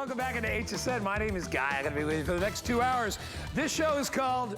welcome back into HSN. My name is Guy. I'm going to be with you for the next 2 hours. This show is called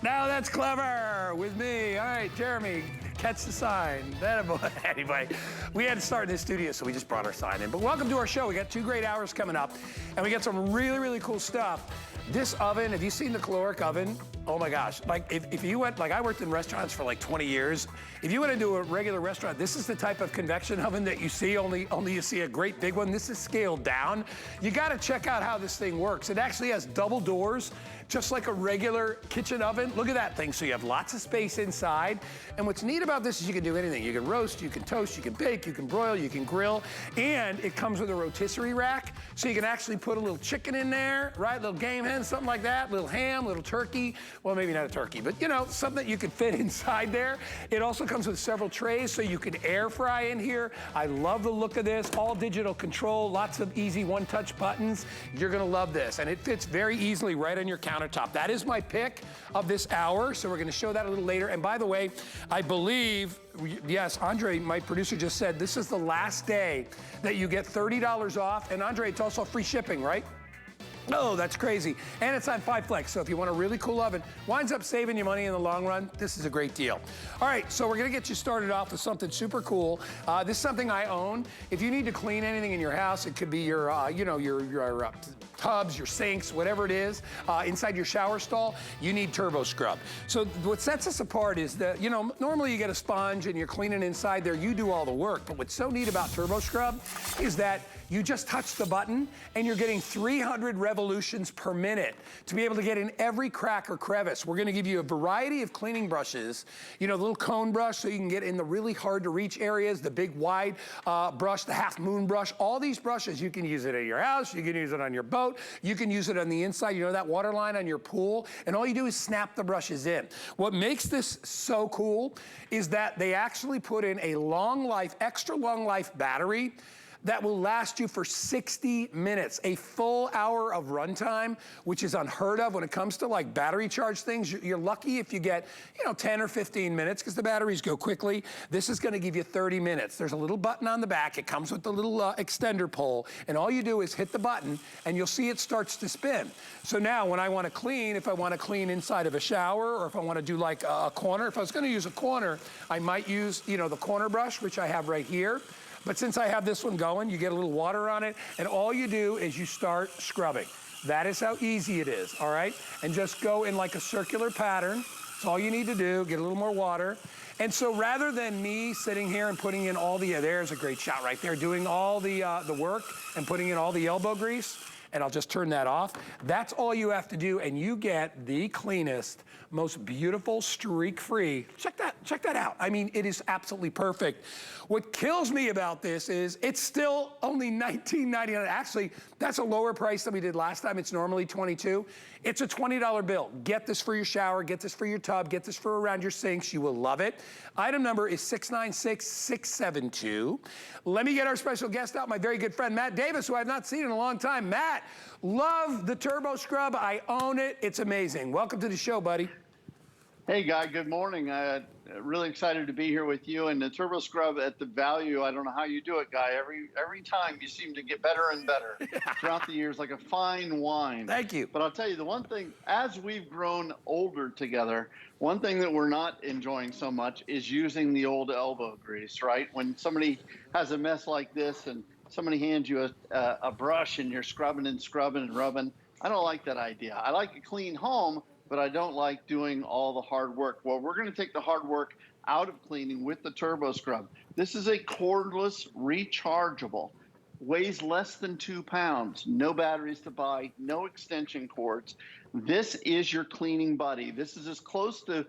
Now That's Clever with me. All right, Jeremy, catch the sign. That boy. Anyway, we had to start in the studio, so we just brought our sign in. But welcome to our show. We got 2 great hours coming up, and we got some really, really cool stuff. This oven, have you seen the caloric oven? Oh my gosh, like if you went, like I worked in restaurants for like 20 years. If you went into a regular restaurant, this is the type of convection oven that you see, only you see a great big one. This is scaled down. You gotta check out how this thing works. It actually has double doors, just like a regular kitchen oven. Look at that thing, so you have lots of space inside. And what's neat about this is you can do anything. You can roast, you can toast, you can bake, you can broil, you can grill, and it comes with a rotisserie rack, so you can actually put a little chicken in there, right? Little game hen, something like that, little ham, little turkey. Well, maybe not a turkey, but you know, something that you could fit inside there. It also comes with several trays, so you can air fry in here. I love the look of this, all digital control, lots of easy one-touch buttons. You're gonna love this, and it fits very easily right on your countertop. That is my pick of this hour, so we're gonna show that a little later. And by the way, I believe, yes, Andre, my producer, just said this is the last day that you get $30 off. And Andre, it's also free shipping, right? Oh, that's crazy. And it's on 5 Flex, so if you want a really cool oven, winds up saving you money in the long run, this is a great deal. All right, so we're gonna get you started off with something super cool. This is something I own. If you need to clean anything in your house, it could be your, your tubs, your sinks, whatever it is, inside your shower stall, you need turbo scrub. So what sets us apart is that, you know, normally you get a sponge and you're cleaning inside there, you do all the work, but what's so neat about turbo scrub is that you just touch the button and you're getting 300 revolutions per minute to be able to get in every crack or crevice. We're gonna give you a variety of cleaning brushes, you know, the little cone brush so you can get in the really hard to reach areas, the big wide brush, the half moon brush, all these brushes, you can use it at your house, you can use it on your boat, you can use it on the inside, you know, that water line on your pool, and all you do is snap the brushes in. What makes this so cool is that they actually put in a long life, extra long life battery that will last you for 60 minutes, a full hour of runtime, which is unheard of when it comes to like battery charge things. You're lucky if you get, you know, 10 or 15 minutes because the batteries go quickly. This is gonna give you 30 minutes. There's a little button on the back. It comes with the little extender pole, and all you do is hit the button and you'll see it starts to spin. So now when I wanna clean, if I wanna clean inside of a shower, or if I wanna do like a corner, if I was gonna use a corner, I might use, you know, the corner brush, which I have right here. But since I have this one going, you get a little water on it, and all you do is you start scrubbing. That is how easy it is, all right? And just go in like a circular pattern. That's all you need to do, get a little more water. And so rather than me sitting here and putting in all the, there's a great shot right there, doing all the work and putting in all the elbow grease, and I'll just turn that off. That's all you have to do, and you get the cleanest, most beautiful, streak-free. Check that out. I mean, it is absolutely perfect. What kills me about this is it's still only $19.99. Actually, that's a lower price than we did last time. It's normally $22. It's a $20 bill. Get this for your shower, get this for your tub, get this for around your sinks. You will love it. Item number is 696672. Let me get our special guest out, my very good friend, Matt Davis, who I've not seen in a long time. Matt, love the turbo scrub. I own it. It's amazing. Welcome to the show, buddy. Hey, Guy. Good morning. Really excited to be here with you. And the turbo scrub at the value, I don't know how you do it, Guy. Every time you seem to get better and better throughout the years, like a fine wine. Thank you. But I'll tell you, the one thing, as we've grown older together, one thing that we're not enjoying so much is using the old elbow grease, right? When somebody has a mess like this and somebody hands you a brush and you're scrubbing and scrubbing and rubbing, I don't like that idea. I like a clean home, but I don't like doing all the hard work. Well, we're gonna take the hard work out of cleaning with the turbo scrub. This is a cordless, rechargeable, weighs less than 2 pounds, no batteries to buy, no extension cords. This is your cleaning buddy. This is as close to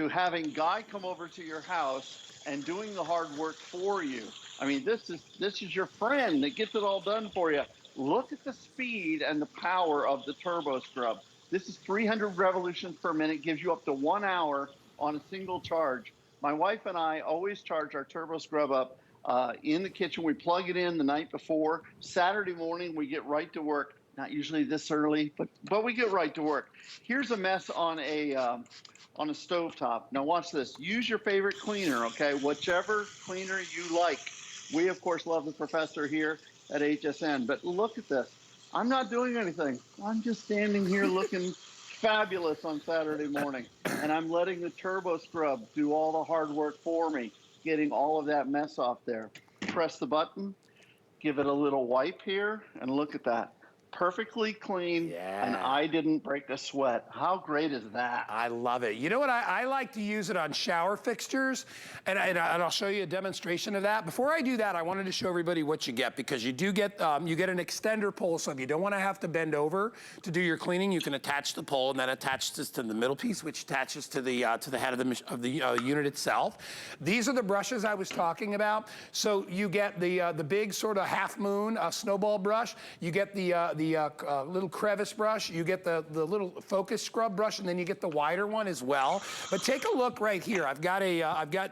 having Guy come over to your house and doing the hard work for you. I mean, this is your friend that gets it all done for you. Look at the speed and the power of the turbo scrub. This is 300 revolutions per minute, gives you up to 1 hour on a single charge. My wife and I always charge our turbo scrub up in the kitchen. We plug it in the night before. Saturday morning, we get right to work. Not usually this early, but we get right to work. Here's a mess on a stovetop. Now watch this. Use your favorite cleaner, okay? Whichever cleaner you like. We, of course, love the Professor here at HSN, but look at this. I'm not doing anything. I'm just standing here looking fabulous on Saturday morning. And I'm letting the turbo scrub do all the hard work for me, getting all of that mess off there. Press the button, give it a little wipe here, and look at that. Perfectly clean, and Yeah. I didn't break a sweat. How great is that? I love it. You know what? I like to use it on shower fixtures, and I'll show you a demonstration of that. Before I do that, I wanted to show everybody what you get, because you do get you get an extender pole. So if you don't want to have to bend over to do your cleaning, you can attach the pole, and then attach this to the middle piece, which attaches to the head of the unit itself. These are the brushes I was talking about. So you get the big sort of half moon snowball brush. You get the little crevice brush. You get the little focus scrub brush, and then you get the wider one as well. But take a look right here. I've got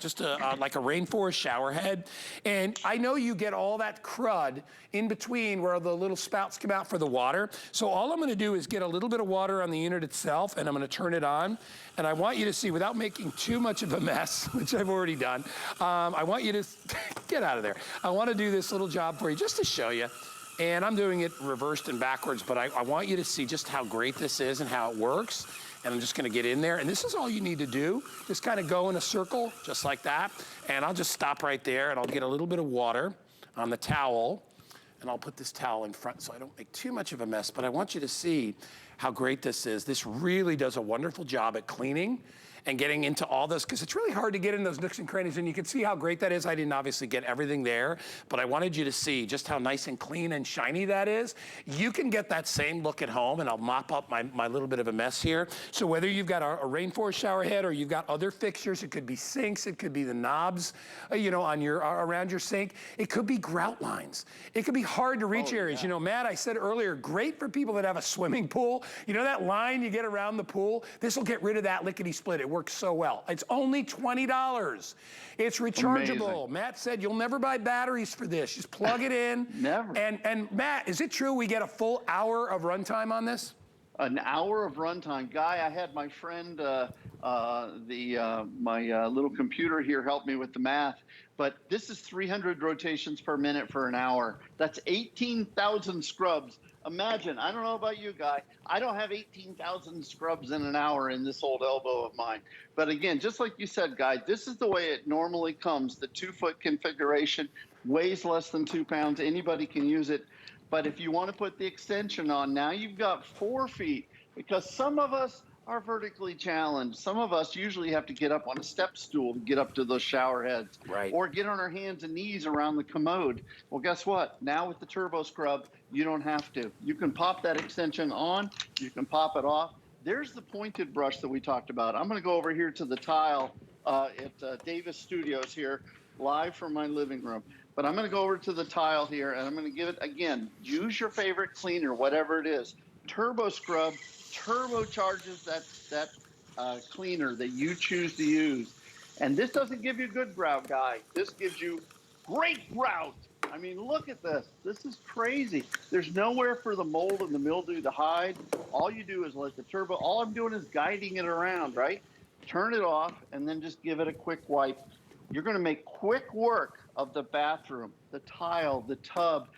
just like a rainforest shower head, and I know you get all that crud in between where the little spouts come out for the water. So all I'm going to do is get a little bit of water on the unit itself, and I'm going to turn it on. And I want you to see, without making too much of a mess, which I've already done, I want you to get out of there. I want to do this little job for you just to show you. And I'm doing it reversed and backwards, but I want you to see just how great this is and how it works. And I'm just gonna get in there, and this is all you need to do. Just kind of go in a circle, just like that. And I'll just stop right there, and I'll get a little bit of water on the towel, and I'll put this towel in front so I don't make too much of a mess. But I want you to see how great this is. This really does a wonderful job at cleaning and getting into all this, because it's really hard to get in those nooks and crannies, and you can see how great that is. I didn't obviously get everything there, but I wanted you to see just how nice and clean and shiny that is. You can get that same look at home, and I'll mop up my little bit of a mess here. So whether you've got a rainforest shower head or you've got other fixtures, it could be sinks, it could be the knobs, you know, on your around your sink. It could be grout lines. It could be hard to reach areas. Yeah. You know, Matt, I said earlier, great for people that have a swimming pool. You know that line you get around the pool? This will get rid of that lickety-split. It works so well. It's only $20. It's rechargeable. Amazing. Matt said you'll never buy batteries for this. Just plug it in. Never. And Matt, is it true we get a full hour of runtime on this? An hour of runtime. Guy, I had my friend, my little computer here help me with the math, but this is 300 rotations per minute for an hour. That's 18,000 scrubs. Imagine, I don't know about you, Guy, I don't have 18,000 scrubs in an hour in this old elbow of mine. But again, just like you said, Guy, this is the way it normally comes. The 2-foot configuration, weighs less than 2 pounds. Anybody can use it. But if you want to put the extension on, now you've got 4 feet, because some of us are vertically challenged. Some of us usually have to get up on a step stool to get up to those shower heads. Right. Or get on our hands and knees around the commode. Well, guess what? Now with the turbo scrub, you don't have to. You can pop that extension on, you can pop it off. There's the pointed brush that we talked about. I'm gonna go over here to the tile at Davis Studios here, live from my living room. But I'm gonna go over to the tile here, and I'm gonna give it, again, use your favorite cleaner, whatever it is. Turbo scrub turbocharges that cleaner that you choose to use. And this doesn't give you good grout, Guy. This gives you great grout. I mean, look at this. This is crazy. There's nowhere for the mold and the mildew to hide. All you do is let the turbo, all I'm doing is guiding it around, right? Turn it off, and then just give it a quick wipe. You're gonna make quick work of the bathroom, the tile, the tub,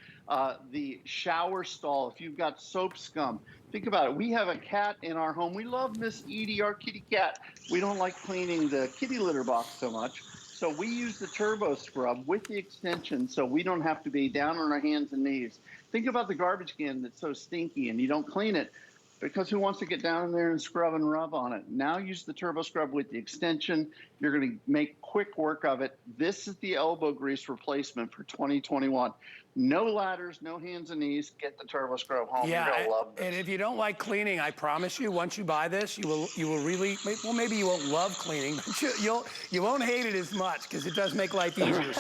the shower stall. If you've got soap scum, think about it. We have a cat in our home. We love Miss Edie, our kitty cat. We don't like cleaning the kitty litter box so much. So we use the turbo scrub with the extension so we don't have to be down on our hands and knees. Think about the garbage can that's so stinky and you don't clean it, because who wants to get down in there and scrub and rub on it? Now use the turbo scrub with the extension. You're going to make quick work of it. This is the elbow grease replacement for 2021. No ladders, no hands and knees. Get the turbo scrub home. You're gonna love this. And if you don't like cleaning, I promise you, once you buy this, you will really, well, maybe you won't love cleaning, but you won't hate it as much, because it does make life easier.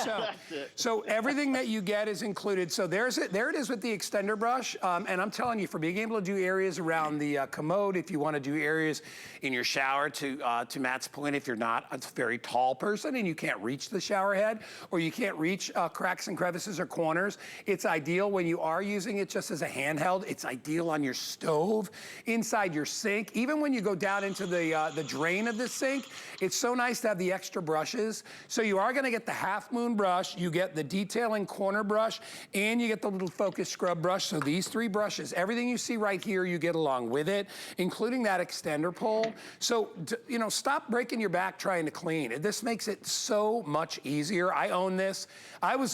So everything that you get is included. So there it is with the extender brush, and I'm telling you, for being able to do areas around down the commode if you want to do areas in your shower. To Matt's point, if you're not a very tall person and you can't reach the shower head, or you can't reach cracks and crevices or corners, it's ideal when you are using it just as a handheld. It's ideal on your stove, inside your sink, even when you go down into the drain of the sink. It's so nice to have the extra brushes. So you are going to get the half moon brush, you get the detailing corner brush, and you get the little focus scrub brush. So these three brushes, everything you see right here, you get along with it, including that extender pole. So, you know, stop breaking your back trying to clean. This makes it so much easier. I own this.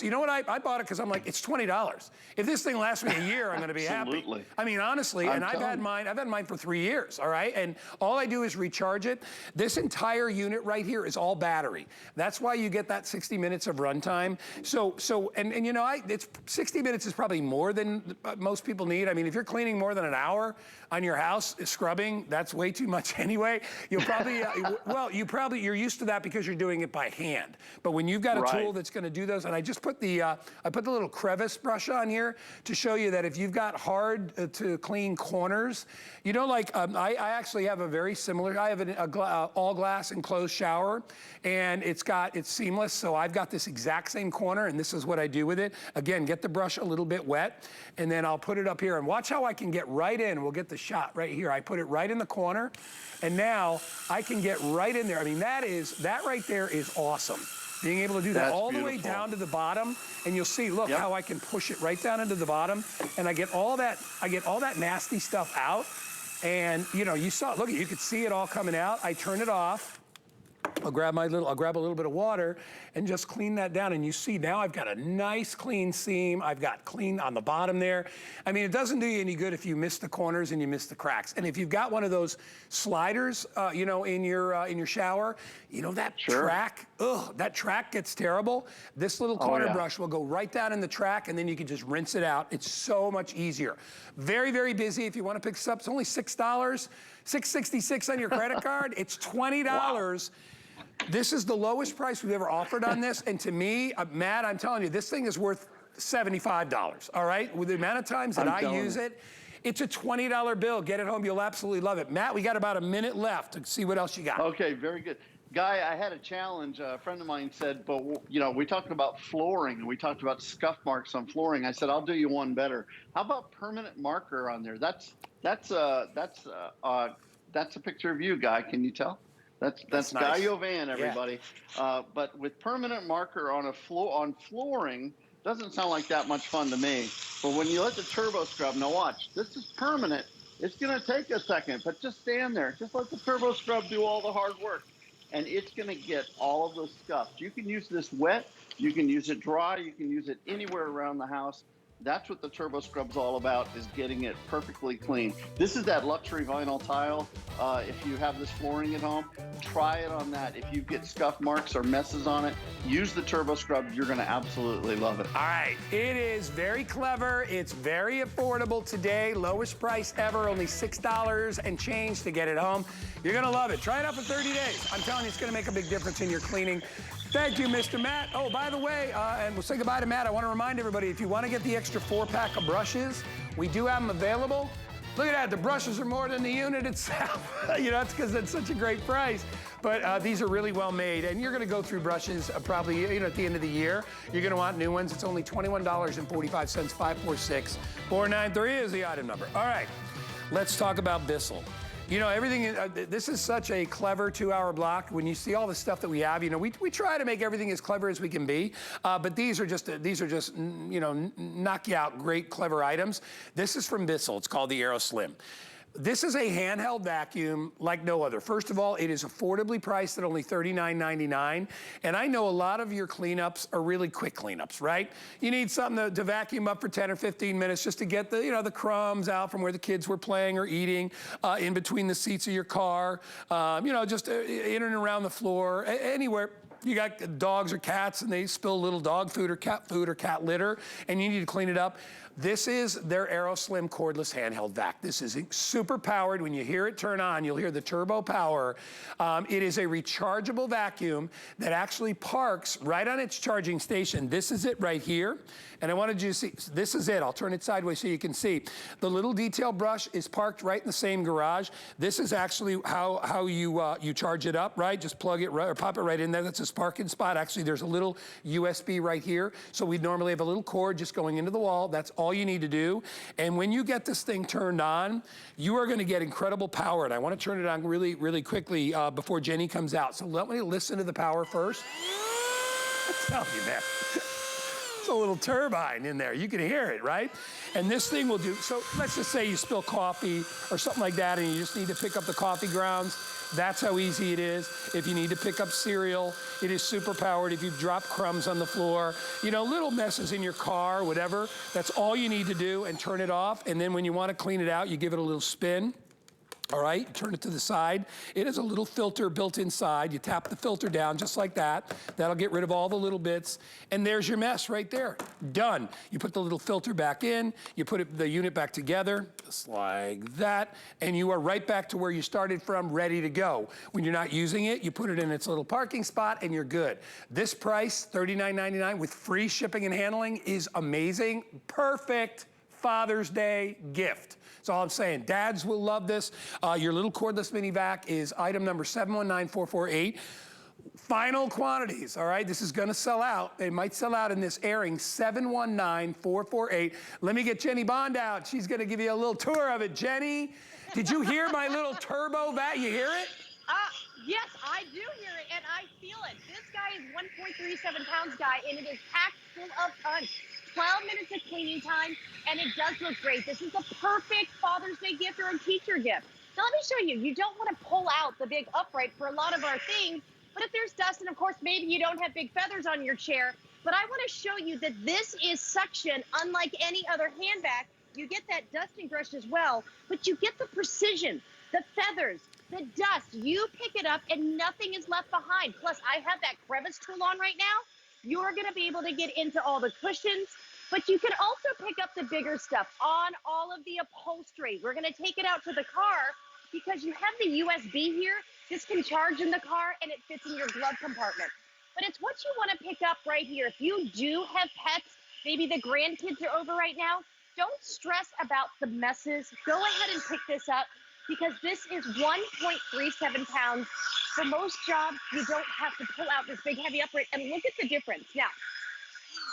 You know what, I bought it because I'm like, it's $20. If this thing lasts me a year, I'm going to be happy. I mean, honestly, and I've had mine for 3 years, all right? And all I do is recharge it. This entire unit right here is all battery. That's why you get that 60 minutes of runtime. And you know, it's 60 minutes is probably more than most people need. I mean, if you're cleaning more than an hour on your house, scrubbing, that's way too much anyway. You'll probably, you're used to that because you're doing it by hand. But when you've got a tool that's going to do those, and I just put the little crevice brush on here to show you that if you've got hard to clean corners, you know, like I actually have a very similar, I have an all glass enclosed shower, and it's seamless. So I've got this exact same corner, and this is what I do with it. Again, get the brush a little bit wet, and then I'll put it up here, and watch how I can get right in. We'll get the shot right here. I put it right in the corner, and now I can get right in there. I mean, that right there is awesome. Being able to do that all the way down to the bottom, and you'll see, look how I can push it right down into the bottom, and I get all that nasty stuff out. And you know, you saw, look, you could see it all coming out. I turn it off. I'll grab a little bit of water and just clean that down. And you see now I've got a nice clean seam. I've got clean on the bottom there. I mean, it doesn't do you any good if you miss the corners and you miss the cracks. And if you've got one of those sliders, you know, in your shower, you know, that track, that track gets terrible. This little corner brush will go right down in the track, and then you can just rinse it out. It's so much easier. Very, very busy. If you want to pick this up, it's only $6, $6.66 on your credit card. It's $20. Wow. This is the lowest price we've ever offered on this. And to me, Matt, I'm telling you, this thing is worth $75, all right? With the amount of times that I use it, it's a $20 bill. Get it home, you'll absolutely love it. Matt, we got about a minute left to see what else you got. Okay, very good. Guy, I had a challenge. A friend of mine said, but you know, we talked about flooring and we talked about scuff marks on flooring. I said, I'll do you one better. How about permanent marker on there? That's a picture of you, Guy. Can you tell? That's Guy Yovan, everybody. Yeah. But with permanent marker on flooring, doesn't sound like that much fun to me. But when you let the turbo scrub, now watch, this is permanent. It's gonna take a second, but just stand there. Just let the turbo scrub do all the hard work. And it's gonna get all of those scuffs. You can use this wet, you can use it dry, you can use it anywhere around the house. That's what the turbo scrub's all about, is getting it perfectly clean. This is that luxury vinyl tile. If you have this flooring at home, try it on that. If you get scuff marks or messes on it, use the turbo scrub. You're gonna absolutely love it. All right, it is very clever. It's very affordable today. Lowest price ever, only $6 and change to get it home. You're gonna love it. Try it out for 30 days. I'm telling you, it's gonna make a big difference in your cleaning. Thank you, Mr. Matt. Oh, by the way, and we'll say goodbye to Matt. I want to remind everybody, if you want to get the extra 4-pack of brushes, we do have them available. Look at that, the brushes are more than the unit itself. You know, that's because it's such a great price. But these are really well made, and you're gonna go through brushes probably, you know, at the end of the year. You're gonna want new ones. It's only $21.45, 546-493 is the item number. All right, let's talk about Bissell. You know, everything, this is such a clever 2-hour block. When you see all the stuff that we have, you know, we try to make everything as clever as we can be, but these are just, you know, knock you out, great, clever items. This is from Bissell. It's called the Aeroslim. This is a handheld vacuum like no other. First of all, it is affordably priced at only $39.99. And I know a lot of your cleanups are really quick cleanups, right? You need something to vacuum up for 10 or 15 minutes just to get the, you know, the crumbs out from where the kids were playing or eating, in between the seats of your car, you know, just in and around the floor, anywhere. You got dogs or cats and they spill little dog food or cat litter and you need to clean it up. This is their Aeroslim cordless handheld vac. This is super powered. When you hear it turn on, you'll hear the turbo power. It is a rechargeable vacuum that actually parks right on its charging station. This is it right here. And I wanted you to see, this is it. I'll turn it sideways so you can see. The little detail brush is parked right in the same garage. This is actually how you charge it up, right? Just plug it right, or pop it right in there. That's a sparking spot. Actually, there's a little USB right here. So we normally have a little cord just going into the wall. That's all you need to do. And when you get this thing turned on, you are gonna get incredible power. And I wanna turn it on really, really quickly before Jenny comes out. So let me listen to the power first. I'm telling you, man. A little turbine in there. You can hear it, right? And this thing will do, so let's just say you spill coffee or something like that and you just need to pick up the coffee grounds. That's how easy it is. If you need to pick up cereal, it is super powered. If you've dropped crumbs on the floor, you know, little messes in your car, whatever, that's all you need to do and turn it off. And then when you want to clean it out, you give it a little spin. All right, turn it to the side. It has a little filter built inside. You tap the filter down just like that. That'll get rid of all the little bits. And there's your mess right there. Done. You put the little filter back in, you put the unit back together, just like that, and you are right back to where you started from, ready to go. When you're not using it, you put it in its little parking spot and you're good. This price, $39.99 with free shipping and handling, is amazing. Perfect Father's Day gift. That's all I'm saying. Dads will love this. Your little cordless mini vac is item number 719448. Final quantities, all right? This is gonna sell out. It might sell out in this airing, 719448. Let me get Jenny Bond out. She's gonna give you a little tour of it. Jenny, did you hear my little turbo vac? You hear it? Yes, I do hear it, and I feel it. This guy is 1.37 pounds, guy, and it is packed full of tons. 12 minutes of cleaning time, and it does look great. This is a perfect Father's Day gift or a teacher gift. Now, let me show you. You don't want to pull out the big upright for a lot of our things, but if there's dust, and of course, maybe you don't have big feathers on your chair, but I want to show you that this is suction unlike any other hand vac. You get that dusting brush as well, but you get the precision, the feathers, the dust. You pick it up, and nothing is left behind. Plus, I have that crevice tool on right now. You're going to be able to get into all the cushions, but you can also pick up the bigger stuff on all of the upholstery. We're going to take it out to the car because you have the USB here. This can charge in the car and it fits in your glove compartment. But it's what you want to pick up right here. If you do have pets, maybe the grandkids are over right now, don't stress about the messes. Go ahead and pick this up because this is 1.37 pounds. For most jobs, you don't have to pull out this big heavy upright. And look at the difference. Now,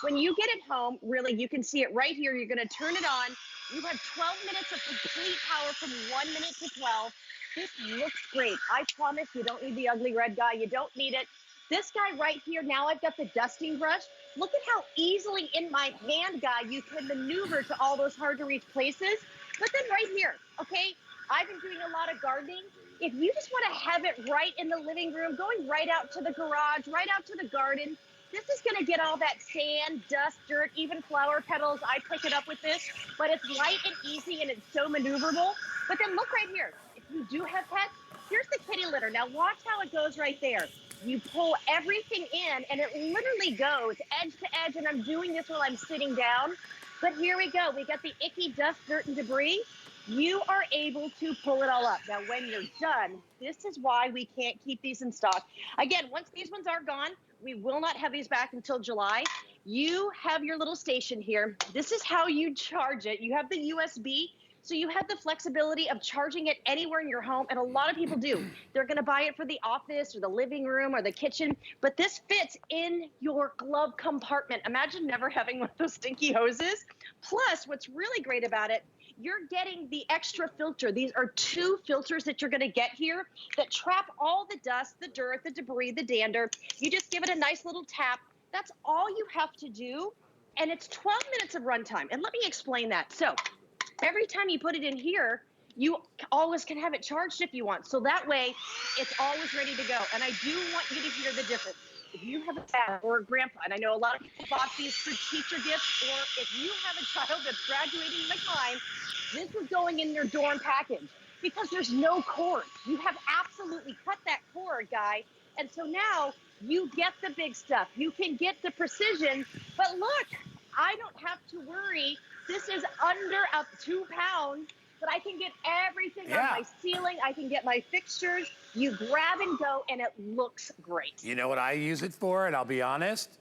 when you get it home, really, you can see it right here. You're going to turn it on. You have 12 minutes of complete power from 1 minute to 12. This looks great. I promise you don't need the ugly red guy. You don't need it. This guy right here, now I've got the dusting brush. Look at how easily in my hand, guy, you can maneuver to all those hard to reach places. But then right here, okay, I've been doing a lot of gardening. If you just want to have it right in the living room, going right out to the garage, right out to the garden, this is going to get all that sand, dust, dirt, even flower petals. I pick it up with this, but it's light and easy and it's so maneuverable. But then look right here. If you do have pets, here's the kitty litter. Now watch how it goes right there. You pull everything in and it literally goes edge to edge, and I'm doing this while I'm sitting down. But here we go. We got the icky dust, dirt, and debris. You are able to pull it all up. Now, when you're done, this is why we can't keep these in stock. Again, once these ones are gone, we will not have these back until July. You have your little station here. This is how you charge it. You have the USB, so you have the flexibility of charging it anywhere in your home, and a lot of people do. They're gonna buy it for the office or the living room or the kitchen, but this fits in your glove compartment. Imagine never having one of those stinky hoses. Plus, what's really great about it, you're getting the extra filter. These are 2 filters that you're gonna get here that trap all the dust, the dirt, the debris, the dander. You just give it a nice little tap. That's all you have to do. And it's 12 minutes of runtime. And let me explain that. So every time you put it in here, you always can have it charged if you want. So that way it's always ready to go. And I do want you to hear the difference. If you have a dad or a grandpa, and I know a lot of people bought these for teacher gifts, or if you have a child that's graduating like mine, this is going in your dorm package because there's no cord. You have absolutely cut that cord, guy, And so now you get the big stuff. You can get the precision, but look, I don't have to worry. This is under 2 pounds, but I can get everything on my ceiling. I can get my fixtures. You grab and go, and it looks great. You know what I use it for? And I'll be honest.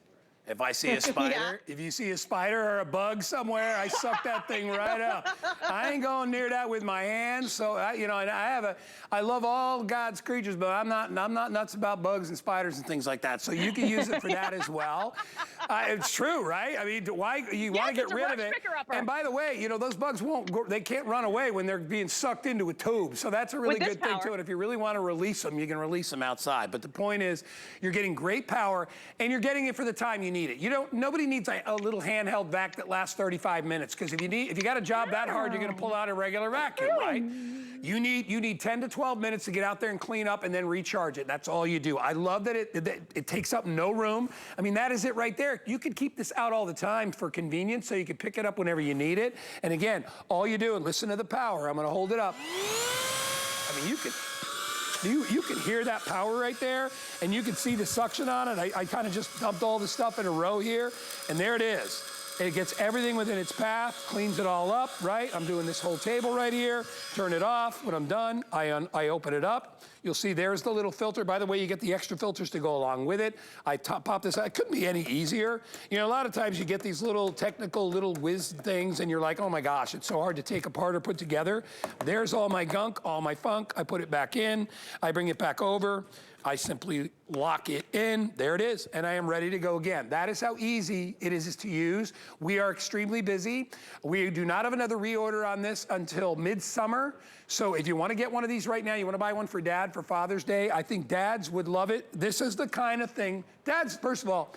If I see a spider, if you see a spider or a bug somewhere, I suck that thing right up. I ain't going near that with my hands. So I love all God's creatures, but I'm not nuts about bugs and spiders and things like that. So you can use it for that as well. It's true, right? I mean, why you want to get rid of it? And by the way, you know, those bugs they can't run away when they're being sucked into a tube. So that's a really good thing to it. If you really want to release them, you can release them outside. But the point is, you're getting great power, and you're getting it for the time you need it. Nobody needs a little handheld vac that lasts 35 minutes, because if you got a job that hard, you're going to pull out a regular vacuum, right? You need 10 to 12 minutes to get out there and clean up and then recharge it. That's all you do. I love that it takes up no room. I mean, that is it right there. You could keep this out all the time for convenience, so you can pick it up whenever you need it. And again, all you do, and listen to the power. I'm going to hold it up. I mean, you can hear that power right there, and you can see the suction on it. I kind of just dumped all the stuff in a row here, and there it is. It gets everything within its path, cleans it all up, right? I'm doing this whole table right here. Turn it off. When I'm done, I open it up. You'll see there's the little filter. By the way, you get the extra filters to go along with it. I pop this out. It couldn't be any easier. You know, a lot of times you get these little technical little whiz things, and you're like, oh my gosh, it's so hard to take apart or put together. There's all my gunk, all my funk. I put it back in. I bring it back over. I simply lock it in. There it is, and I am ready to go again. That is how easy it is to use. We are extremely busy. We do not have another reorder on this until midsummer. So if you want to get one of these right now, you want to buy one for Dad for Father's Day, I think dads would love it. This is the kind of thing, dads, first of all,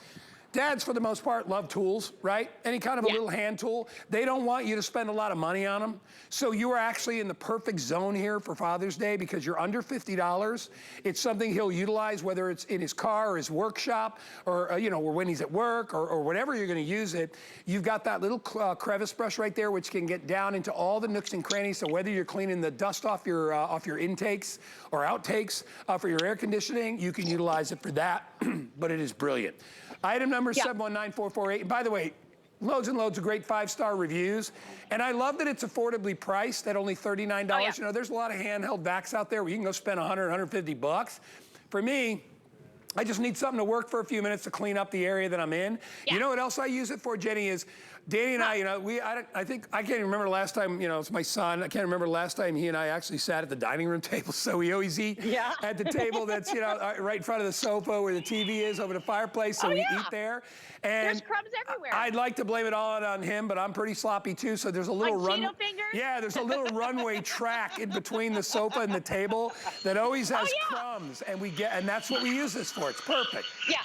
dads, for the most part, love tools, right? Any kind of a little hand tool. They don't want you to spend a lot of money on them. So you are actually in the perfect zone here for Father's Day, because you're under $50. It's something he'll utilize, whether it's in his car or his workshop, or you know, or when he's at work, or whatever you're going to use it. You've got that little crevice brush right there, which can get down into all the nooks and crannies. So whether you're cleaning the dust off your intakes or outtakes for your air conditioning, you can utilize it for that. But it is brilliant. Item number 719448. And by the way, loads and loads of great 5-star reviews. And I love that it's affordably priced at only $39. Oh, yeah. You know, there's a lot of handheld vacs out there where you can go spend 100, 150 bucks. For me, I just need something to work for a few minutes to clean up the area that I'm in. Yeah. You know what else I use it for, Jenny, is Danny and I, you know, I think, I can't even remember the last time, you know, it's my son, I can't remember the last time he and I actually sat at the dining room table. So we always eat at the table that's, you know, right in front of the sofa where the TV is, over the fireplace. So we eat there. And there's crumbs everywhere. I'd like to blame it all on him, but I'm pretty sloppy too. So there's a little there's a little runway track in between the sofa and the table that always has crumbs, and that's what we use this for. It's perfect. Yeah.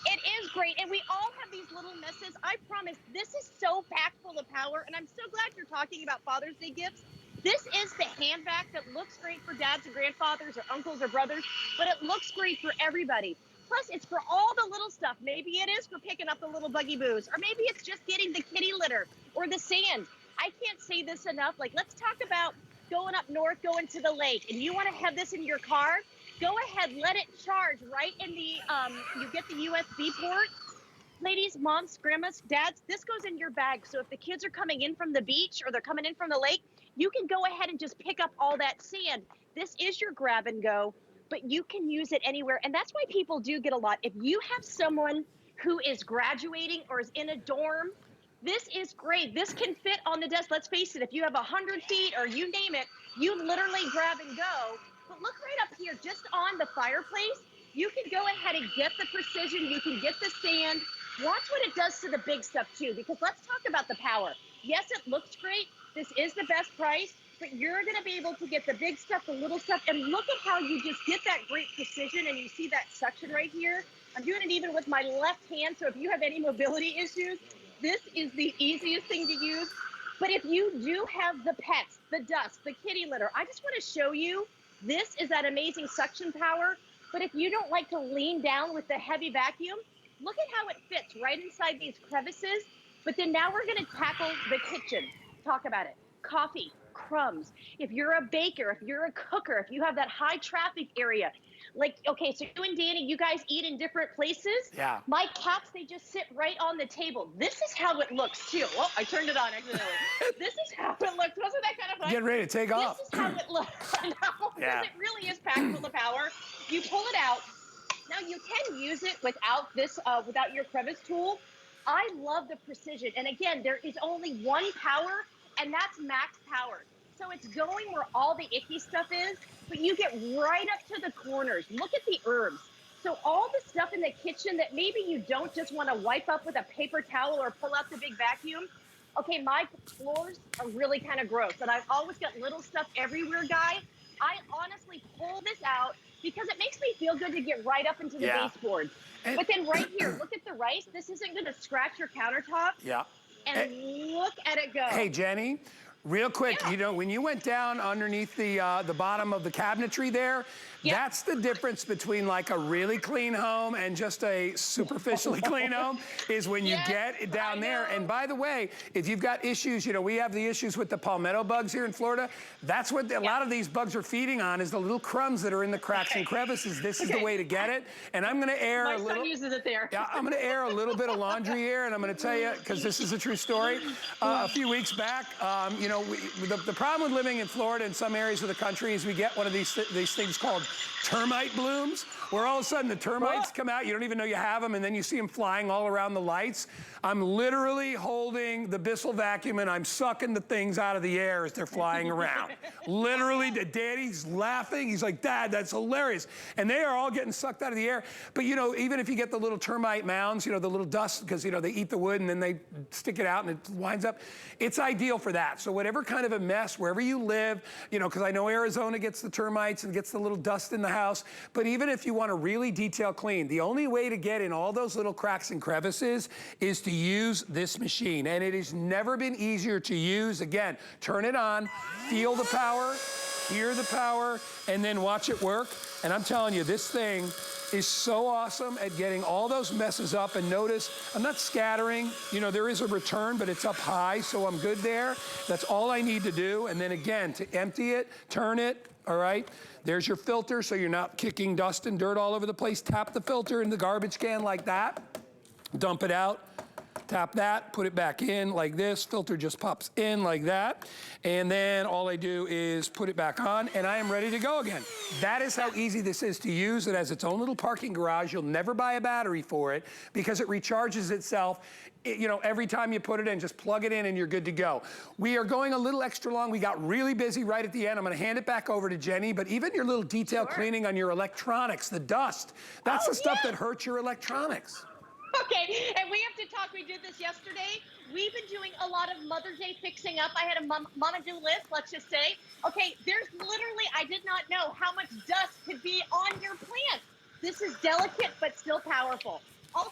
It is great, and we all have these little messes. I promise, this is so packed full of power, and I'm so glad you're talking about Father's Day gifts. This is the hand vac that looks great for dads or grandfathers or uncles or brothers, but it looks great for everybody. Plus, it's for all the little stuff. Maybe it is for picking up the little buggy boos, or maybe it's just getting the kitty litter or the sand. I can't say this enough. Like, let's talk about going up north, going to the lake, and you want to have this in your car. Go ahead, let it charge right in the, you get the USB port. Ladies, moms, grandmas, dads, this goes in your bag. So if the kids are coming in from the beach or they're coming in from the lake, you can go ahead and just pick up all that sand. This is your grab and go, but you can use it anywhere. And that's why people do get a lot. If you have someone who is graduating or is in a dorm, this is great. This can fit on the desk. Let's face it, if you have 100 feet or you name it, you literally grab and go. But look right up here, just on the fireplace, you can go ahead and get the precision, you can get the sand. Watch what it does to the big stuff too, because let's talk about the power. Yes, it looks great. This is the best price, but you're gonna be able to get the big stuff, the little stuff, and look at how you just get that great precision, and you see that suction right here. I'm doing it even with my left hand, so if you have any mobility issues, this is the easiest thing to use. But if you do have the pets, the dust, the kitty litter, I just wanna show you, this is that amazing suction power, but if you don't like to lean down with the heavy vacuum, look at how it fits right inside these crevices. But then now we're gonna tackle the kitchen. Talk about it. Coffee, crumbs, if you're a baker, if you're a cooker, if you have that high traffic area, like, okay, so you and Danny, you guys eat in different places. Yeah. My cats, they just sit right on the table. This is how it looks too. Oh, I turned it on accidentally. This is how it looks. Wasn't that kind of fun? Get ready to take off. This is how it looks. I know, Yeah. because it really is packed full of power. You pull it out. Now you can use it without this, without your crevice tool. I love the precision. And again, there is only one power, and that's max power. So it's going where all the icky stuff is, but you get right up to the corners. Look at the herbs. So all the stuff in the kitchen that maybe you don't just want to wipe up with a paper towel or pull out the big vacuum. Okay, my floors are really kind of gross, and I've always got little stuff everywhere, guy. I honestly pull this out because it makes me feel good to get right up into the baseboards. But then right here, look at the rice. This isn't going to scratch your countertop. Yeah. And look at it go. Hey, Jenny. Real quick, you know, when you went down underneath the bottom of the cabinetry there, that's the difference between like a really clean home and just a superficially clean home, is when you get down there. And by the way, if you've got issues, you know, we have the issues with the palmetto bugs here in Florida. That's what a lot of these bugs are feeding on, is the little crumbs that are in the cracks and crevices. This is the way to get it. And I'm gonna air My a little. son uses it there. Yeah, I'm gonna air a little bit of laundry here, and I'm gonna tell you, because this is a true story. A few weeks back, you know, the problem with living in Florida and some areas of the country is we get one of these things called termite blooms, where all of a sudden the termites come out, you don't even know you have them, and then you see them flying all around the lights. I'm literally holding the Bissell vacuum and I'm sucking the things out of the air as they're flying around. Literally, Daddy's laughing. He's like, Dad, that's hilarious. And they are all getting sucked out of the air. But you know, even if you get the little termite mounds, you know, the little dust, because you know, they eat the wood and then they stick it out and it winds up, it's ideal for that. So whatever kind of a mess, wherever you live, you know, because I know Arizona gets the termites and gets the little dust in the house, but even if you want to really detail clean, the only way to get in all those little cracks and crevices is to use this machine. And it has never been easier to use. Again, turn it on, feel the power, hear the power, and then watch it work. And I'm telling you, this thing is so awesome at getting all those messes up. And notice, I'm not scattering. You know, there is a return, but it's up high, so I'm good there. That's all I need to do. And then again, to empty it, turn it, all right? There's your filter, so you're not kicking dust and dirt all over the place. Tap the filter in the garbage can like that. Dump it out. Tap that, put it back in like this. Filter just pops in like that. And then all I do is put it back on and I am ready to go again. That is how easy this is to use. It has its own little parking garage. You'll never buy a battery for it because it recharges itself. You know, every time you put it in, just plug it in and you're good to go. We are going a little extra long. We got really busy right at the end. I'm gonna hand it back over to Jenny, but even your little detail cleaning on your electronics, the dust, that's the stuff that hurts your electronics. Okay, and we have to talk. We did this yesterday. We've been doing a lot of Mother's Day fixing up. I had a mama-do list, let's just say. Okay, there's literally, I did not know how much dust could be on your plants. This is delicate, but still powerful. Also,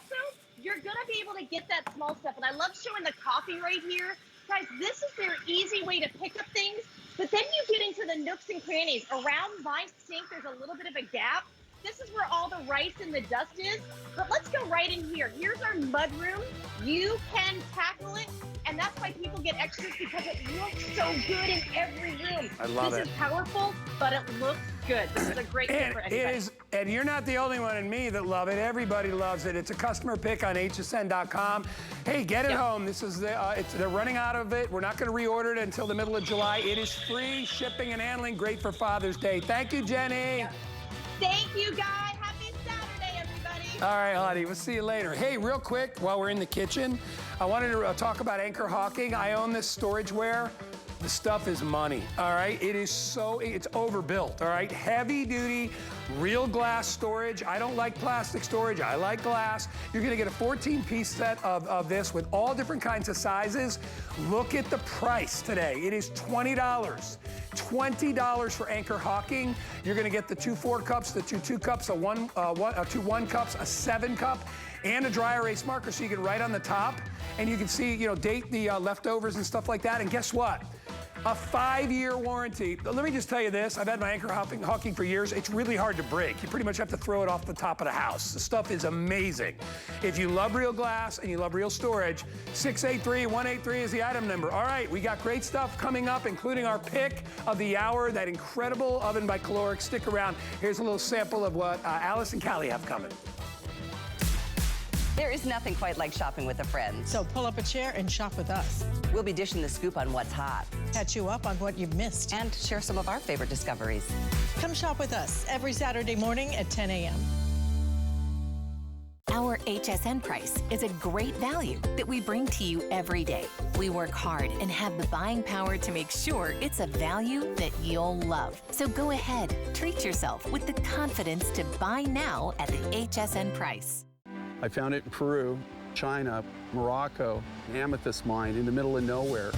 you're gonna be able to get that small stuff. And I love showing the coffee right here. Guys, this is their easy way to pick up things. But then you get into the nooks and crannies. Around my sink, there's a little bit of a gap. This is where all the rice and the dust is, but let's go right in here. Here's our mud room. You can tackle it, and that's why people get extras, because it looks so good in every room. I love it. This is powerful, but it looks good. This is a great tip for anybody. It is, and you're not the only one in me that love it. Everybody loves it. It's a customer pick on hsn.com. Hey, get it home. This is they're running out of it. We're not going to reorder it until the middle of July. It is free shipping and handling. Great for Father's Day. Thank you, Jenny. Thank you, guys. Happy Saturday, everybody. All right, honey, we'll see you later. Hey, real quick, while we're in the kitchen, I wanted to talk about Anchor Hocking. I own this storageware. The stuff is money, all right? It is it's overbuilt, all right? Heavy duty, real glass storage. I don't like plastic storage, I like glass. You're gonna get a 14-piece set of this with all different kinds of sizes. Look at the price today. It is $20. $20 for Anchor Hocking. You're gonna get the 2 4-cups, the 2 2-cups, 2 1-cups, a 7-cup, and a dry erase marker so you can write on the top and you can see, you know, date the leftovers and stuff like that. And guess what? A 5-year warranty. Let me just tell you this, I've had my anchor Hocking for years. It's really hard to break. You pretty much have to throw it off the top of the house. The stuff is amazing. If you love real glass and you love real storage, 683-183 is the item number. All right, we got great stuff coming up, including our pick of the hour, that incredible oven by Caloric. Stick around. Here's a little sample of what Alice and Callie have coming. There is nothing quite like shopping with a friend. So pull up a chair and shop with us. We'll be dishing the scoop on what's hot. Catch you up on what you've missed. And share some of our favorite discoveries. Come shop with us every Saturday morning at 10 a.m. Our HSN price is a great value that we bring to you every day. We work hard and have the buying power to make sure it's a value that you'll love. So go ahead, treat yourself with the confidence to buy now at the HSN price. I found it in Peru, China, Morocco, an amethyst mine in the middle of nowhere.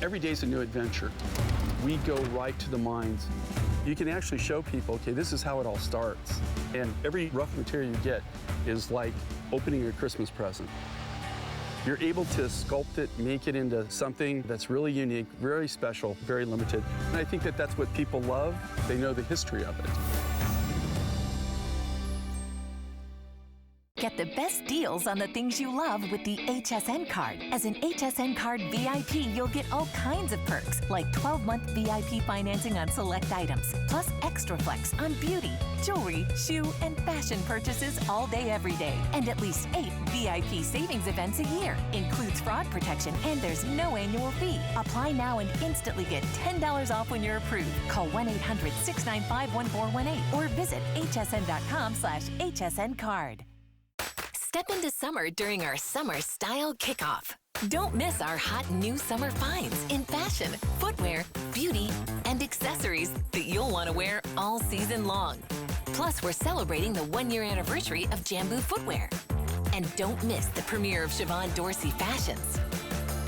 Every day's a new adventure. We go right to the mines. You can actually show people, okay, this is how it all starts. And every rough material you get is like opening a Christmas present. You're able to sculpt it, make it into something that's really unique, very special, very limited. And I think that that's what people love. They know the history of it. Get the best deals on the things you love with the HSN card. As an HSN card VIP, you'll get all kinds of perks, like 12-month VIP financing on select items, plus extra flex on beauty, jewelry, shoe, and fashion purchases all day, every day. And at least 8 VIP savings events a year. Includes fraud protection, and there's no annual fee. Apply now and instantly get $10 off when you're approved. Call 1-800-695-1418 or visit hsn.com/HSN card. Step into summer during our Summer Style Kickoff. Don't miss our hot new summer finds in fashion, footwear, beauty, and accessories that you'll want to wear all season long. Plus, we're celebrating the 1-year anniversary of Jambu Footwear. And don't miss the premiere of Siobhan Dorsey Fashions.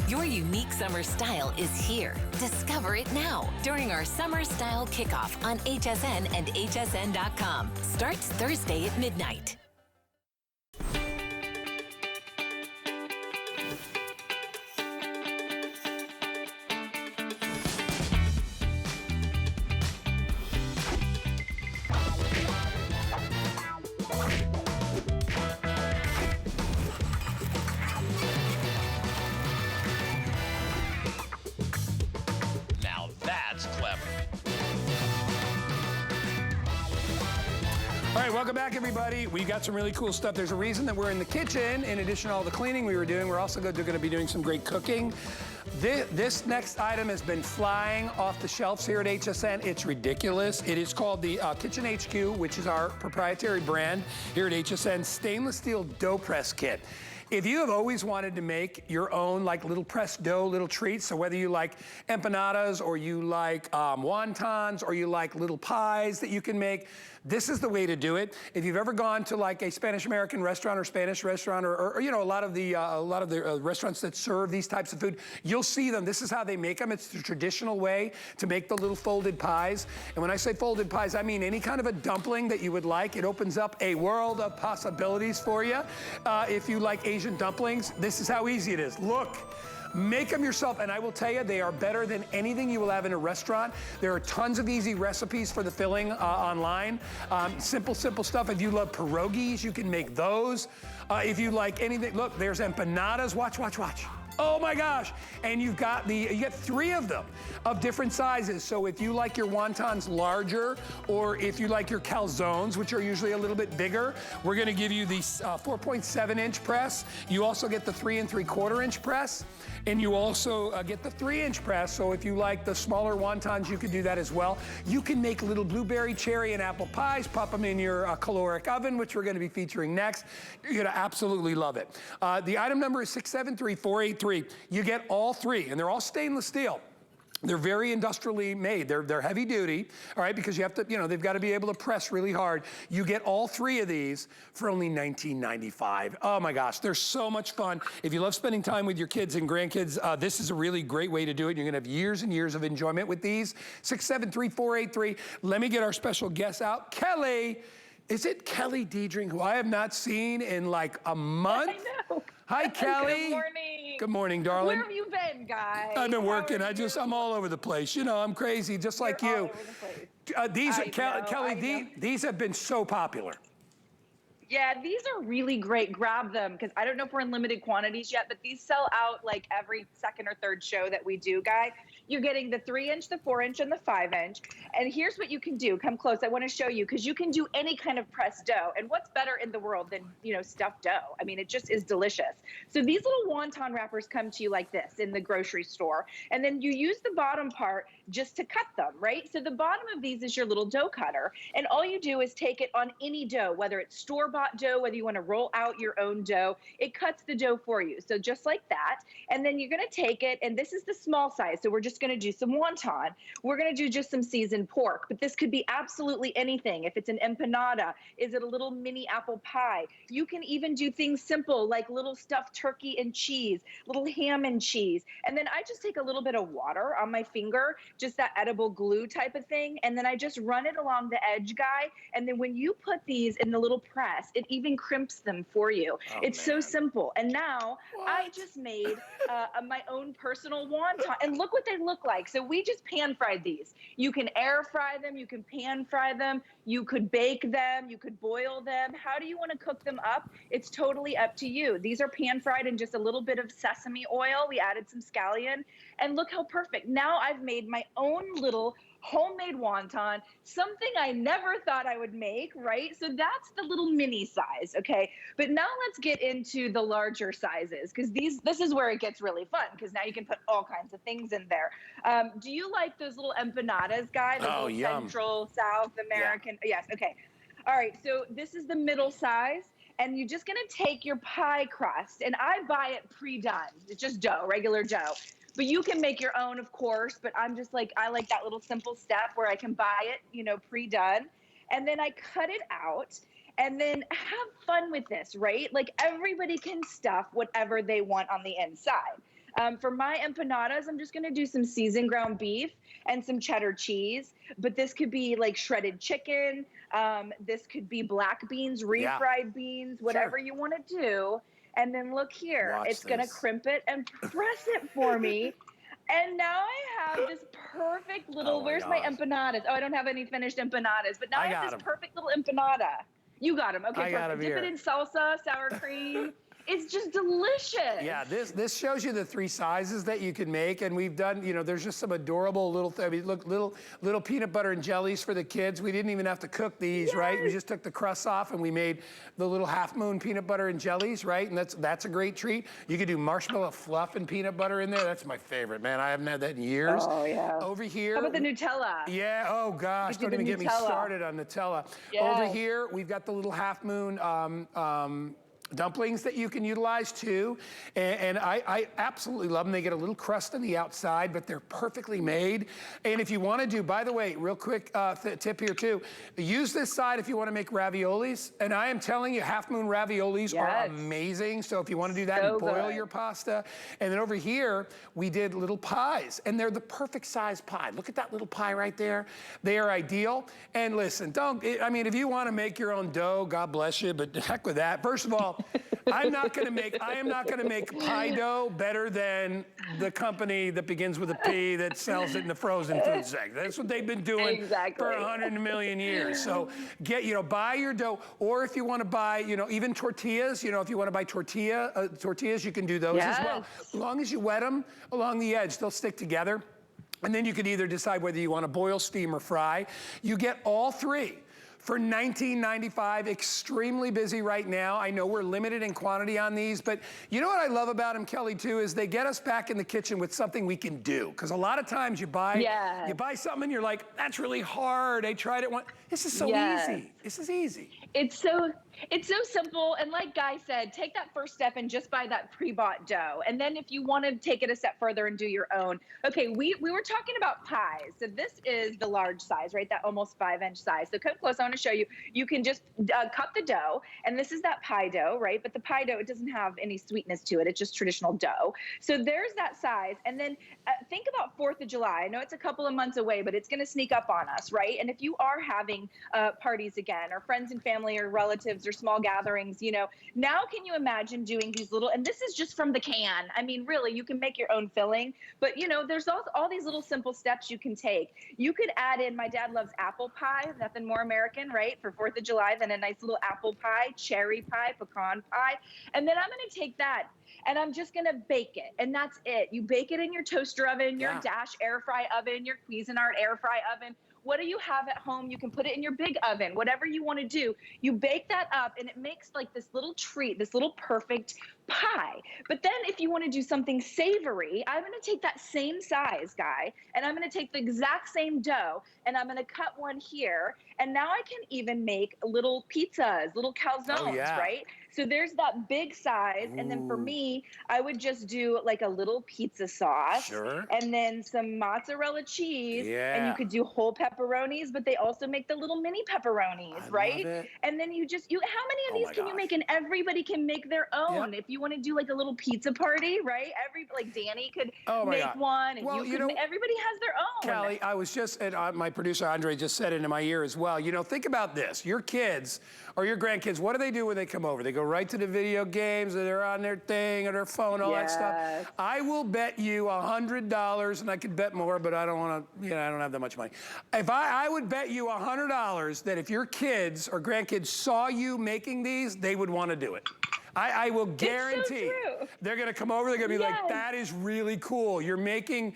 Your unique summer style is here. Discover it now during our Summer Style Kickoff on HSN and hsn.com. Starts Thursday at midnight. All right, welcome back, everybody. We got some really cool stuff. There's a reason that we're in the kitchen. In addition to all the cleaning we were doing, we're also going to be doing some great cooking. This next item has been flying off the shelves here at HSN. It's ridiculous. It is called the Kitchen HQ, which is our proprietary brand here at HSN, stainless steel dough press kit. If you have always wanted to make your own like little pressed dough, little treats, so whether you like empanadas or you like wontons or you like little pies that you can make, this is the way to do it. If you've ever gone to like a Spanish-American restaurant or Spanish restaurant or you know, a lot of the restaurants that serve these types of food, you'll see them. This is how they make them. It's the traditional way to make the little folded pies. And when I say folded pies, I mean any kind of a dumpling that you would like. It opens up a world of possibilities for you. If you like Asian dumplings, this is how easy it is. Look. Make them yourself, and I will tell you, they are better than anything you will have in a restaurant. There are tons of easy recipes for the filling online. Simple stuff. If you love pierogies, you can make those. If you like anything, look, there's empanadas. Watch. Oh my gosh. And you get 3 of them of different sizes. So if you like your wontons larger, or if you like your calzones, which are usually a little bit bigger, we're gonna give you the 4.7-inch press. You also get the 3 3/4-inch press. And you also get the 3-inch press. So if you like the smaller wontons, you can do that as well. You can make little blueberry, cherry, and apple pies, pop them in your caloric oven, which we're gonna be featuring next. You're gonna absolutely love it. The item number is 673-483. You get all 3, and they're all stainless steel. They're very industrially made. They're heavy duty, all right, because you have to, you know, they've got to be able to press really hard. You get all 3 of these for only $19.95. Oh my gosh, they're so much fun. If you love spending time with your kids and grandkids, this is a really great way to do it. You're gonna have years and years of enjoyment with these. 673-483. Let me get our special guest out. Kelly, is it Kelly Diedring, who I have not seen in like a month? I know. Hi, Kelly. Good morning. Good morning, darling. Where have you been, guys? I've been How working. are you? I'm all over the place. You know, I'm crazy, just like You're all you. over the place. Kelly, these have been so popular. Yeah, these are really great. Grab them because I don't know if we're in limited quantities yet, but these sell out like every second or third show that we do, Guy. You're getting the 3-inch, the 4-inch, and the 5-inch. And here's what you can do. Come close. I want to show you because you can do any kind of pressed dough. And what's better in the world than, you know, stuffed dough? I mean, it just is delicious. So these little wonton wrappers come to you like this in the grocery store. And then you use the bottom part just to cut them, right? So the bottom of these is your little dough cutter. And all you do is take it on any dough, whether it's store-bought dough, whether you want to roll out your own dough, it cuts the dough for you. So just like that. And then you're going to take it, and this is the small size. So we're just going to do some wonton. We're going to do just some seasoned pork, but this could be absolutely anything. If it's an empanada, is it a little mini apple pie? You can even do things simple like little stuffed turkey and cheese, little ham and cheese. And then I just take a little bit of water on my finger, just that edible glue type of thing. And then I just run it along the edge, Guy. And then when you put these in the little press, it even crimps them for you. It's so simple. And now I just made my own personal wonton. And look what they look like. So we just pan fried these. You can air fry them. You can pan fry them. You could bake them. You could boil them. How do you want to cook them up? It's totally up to you. These are pan fried in just a little bit of sesame oil. We added some scallion. And look how perfect. Now I've made my own little homemade wonton, something I never thought I would make, right? So that's the little mini size, okay? But now let's get into the larger sizes because this is where it gets really fun because now you can put all kinds of things in there. Do you like those little empanadas, Guy? Those yum. Central, South American? Yeah. Yes, okay. All right, so this is the middle size. And you're just gonna take your pie crust, and I buy it pre-done. It's just dough, regular dough. But you can make your own, of course, but I'm just like, I like that little simple step where I can buy it, you know, pre-done. And then I cut it out and then have fun with this, right? Like everybody can stuff whatever they want on the inside. For my empanadas, I'm just gonna do some seasoned ground beef and some cheddar cheese, but this could be like shredded chicken. This could be black beans, refried beans, whatever you wanna do. And then look here, it's gonna crimp it and press it for me. And now I have this perfect little, where's my empanadas? Oh, I don't have any finished empanadas, but now I have this perfect little empanada. You got them, okay, perfect. Dip it in salsa, sour cream. It's just delicious. Yeah, this shows you the 3 sizes that you can make, and we've done, you know, there's just some adorable little, I mean, look, little peanut butter and jellies for the kids. We didn't even have to cook these, right? We just took the crusts off and we made the little half moon peanut butter and jellies, right? And that's a great treat. You could do marshmallow fluff and peanut butter in there. That's my favorite, man. I haven't had that in years. Oh, yeah. Over here. How about the Nutella? Yeah, oh gosh, don't even get me started on Nutella. Over here, we've got the little half moon dumplings that you can utilize too. And I absolutely love them. They get a little crust on the outside, but they're perfectly made. And if you want to do, by the way, real quick tip here too, use this side if you want to make raviolis. And I am telling you, half moon raviolis are amazing. So if you want to do that and boil your pasta. And then over here, we did little pies, and they're the perfect size pie. Look at that little pie right there. They are ideal. And listen, I mean, if you want to make your own dough, God bless you, but heck with that. First of all, I am not gonna make pie dough better than the company that begins with a P that sells it in the frozen food section. That's what they've been doing for 100 million years. So buy your dough, or if you want to buy, even tortillas, if you want to buy tortillas, you can do those as well. As long as you wet them along the edge, they'll stick together. And then you can either decide whether you want to boil, steam, or fry. You get all 3 for $19.95, extremely busy right now. I know we're limited in quantity on these, but you know what I love about them, Kelly, too, is they get us back in the kitchen with something we can do. Because a lot of times you buy something and you're like, that's really hard. I tried it once. This is so easy. This is easy. It's so simple. And like Guy said, take that first step and just buy that pre-bought dough. And then if you want to take it a step further and do your own. Okay, we were talking about pies. So this is the large size, right? That almost 5-inch size. So come close, I want to show you. You can just cut the dough. And this is that pie dough, right? But the pie dough, it doesn't have any sweetness to it. It's just traditional dough. So there's that size. And then think about 4th of July. I know it's a couple of months away, but it's going to sneak up on us, right? And if you are having parties again, or friends and family or relatives or small gatherings, you know. Now can you imagine doing these little, and this is just from the can. I mean, really, you can make your own filling, but you know, there's all these little simple steps you can take. You could add in, my dad loves apple pie, nothing more American, right, for 4th of July than a nice little apple pie, cherry pie, pecan pie. And then I'm gonna take that and I'm just gonna bake it, and that's it. You bake it in your toaster oven, your Dash air fry oven, your Cuisinart air fry oven. What do you have at home? You can put it in your big oven, whatever you want to do. You bake that up and it makes like this little treat, this little perfect pie. But then if you want to do something savory, I'm going to take that same size, guy, and I'm going to take the exact same dough and I'm going to cut one here. And now I can even make little pizzas, little calzones, right? So there's that big size. And then for me, I would just do like a little pizza sauce and then some mozzarella cheese. And you could do whole pepperonis, but they also make the little mini pepperonis, right? And then how many of these can you make? And everybody can make their own. If you want to do like a little pizza party, right? Like Danny could make one, and everybody has their own. Callie, I was just, and my producer Andre just said into my ear as well, you know, think about this. Your kids or your grandkids, what do they do when they come over? They go right to the video games, or they're on their thing, or their phone, all that stuff. I will bet you $100, and I could bet more, but I don't want to, you know, I don't have that much money. If I would bet you $100 that if your kids or grandkids saw you making these, they would want to do it. I will guarantee they're going to come over, they're going to be like, that is really cool. You're making,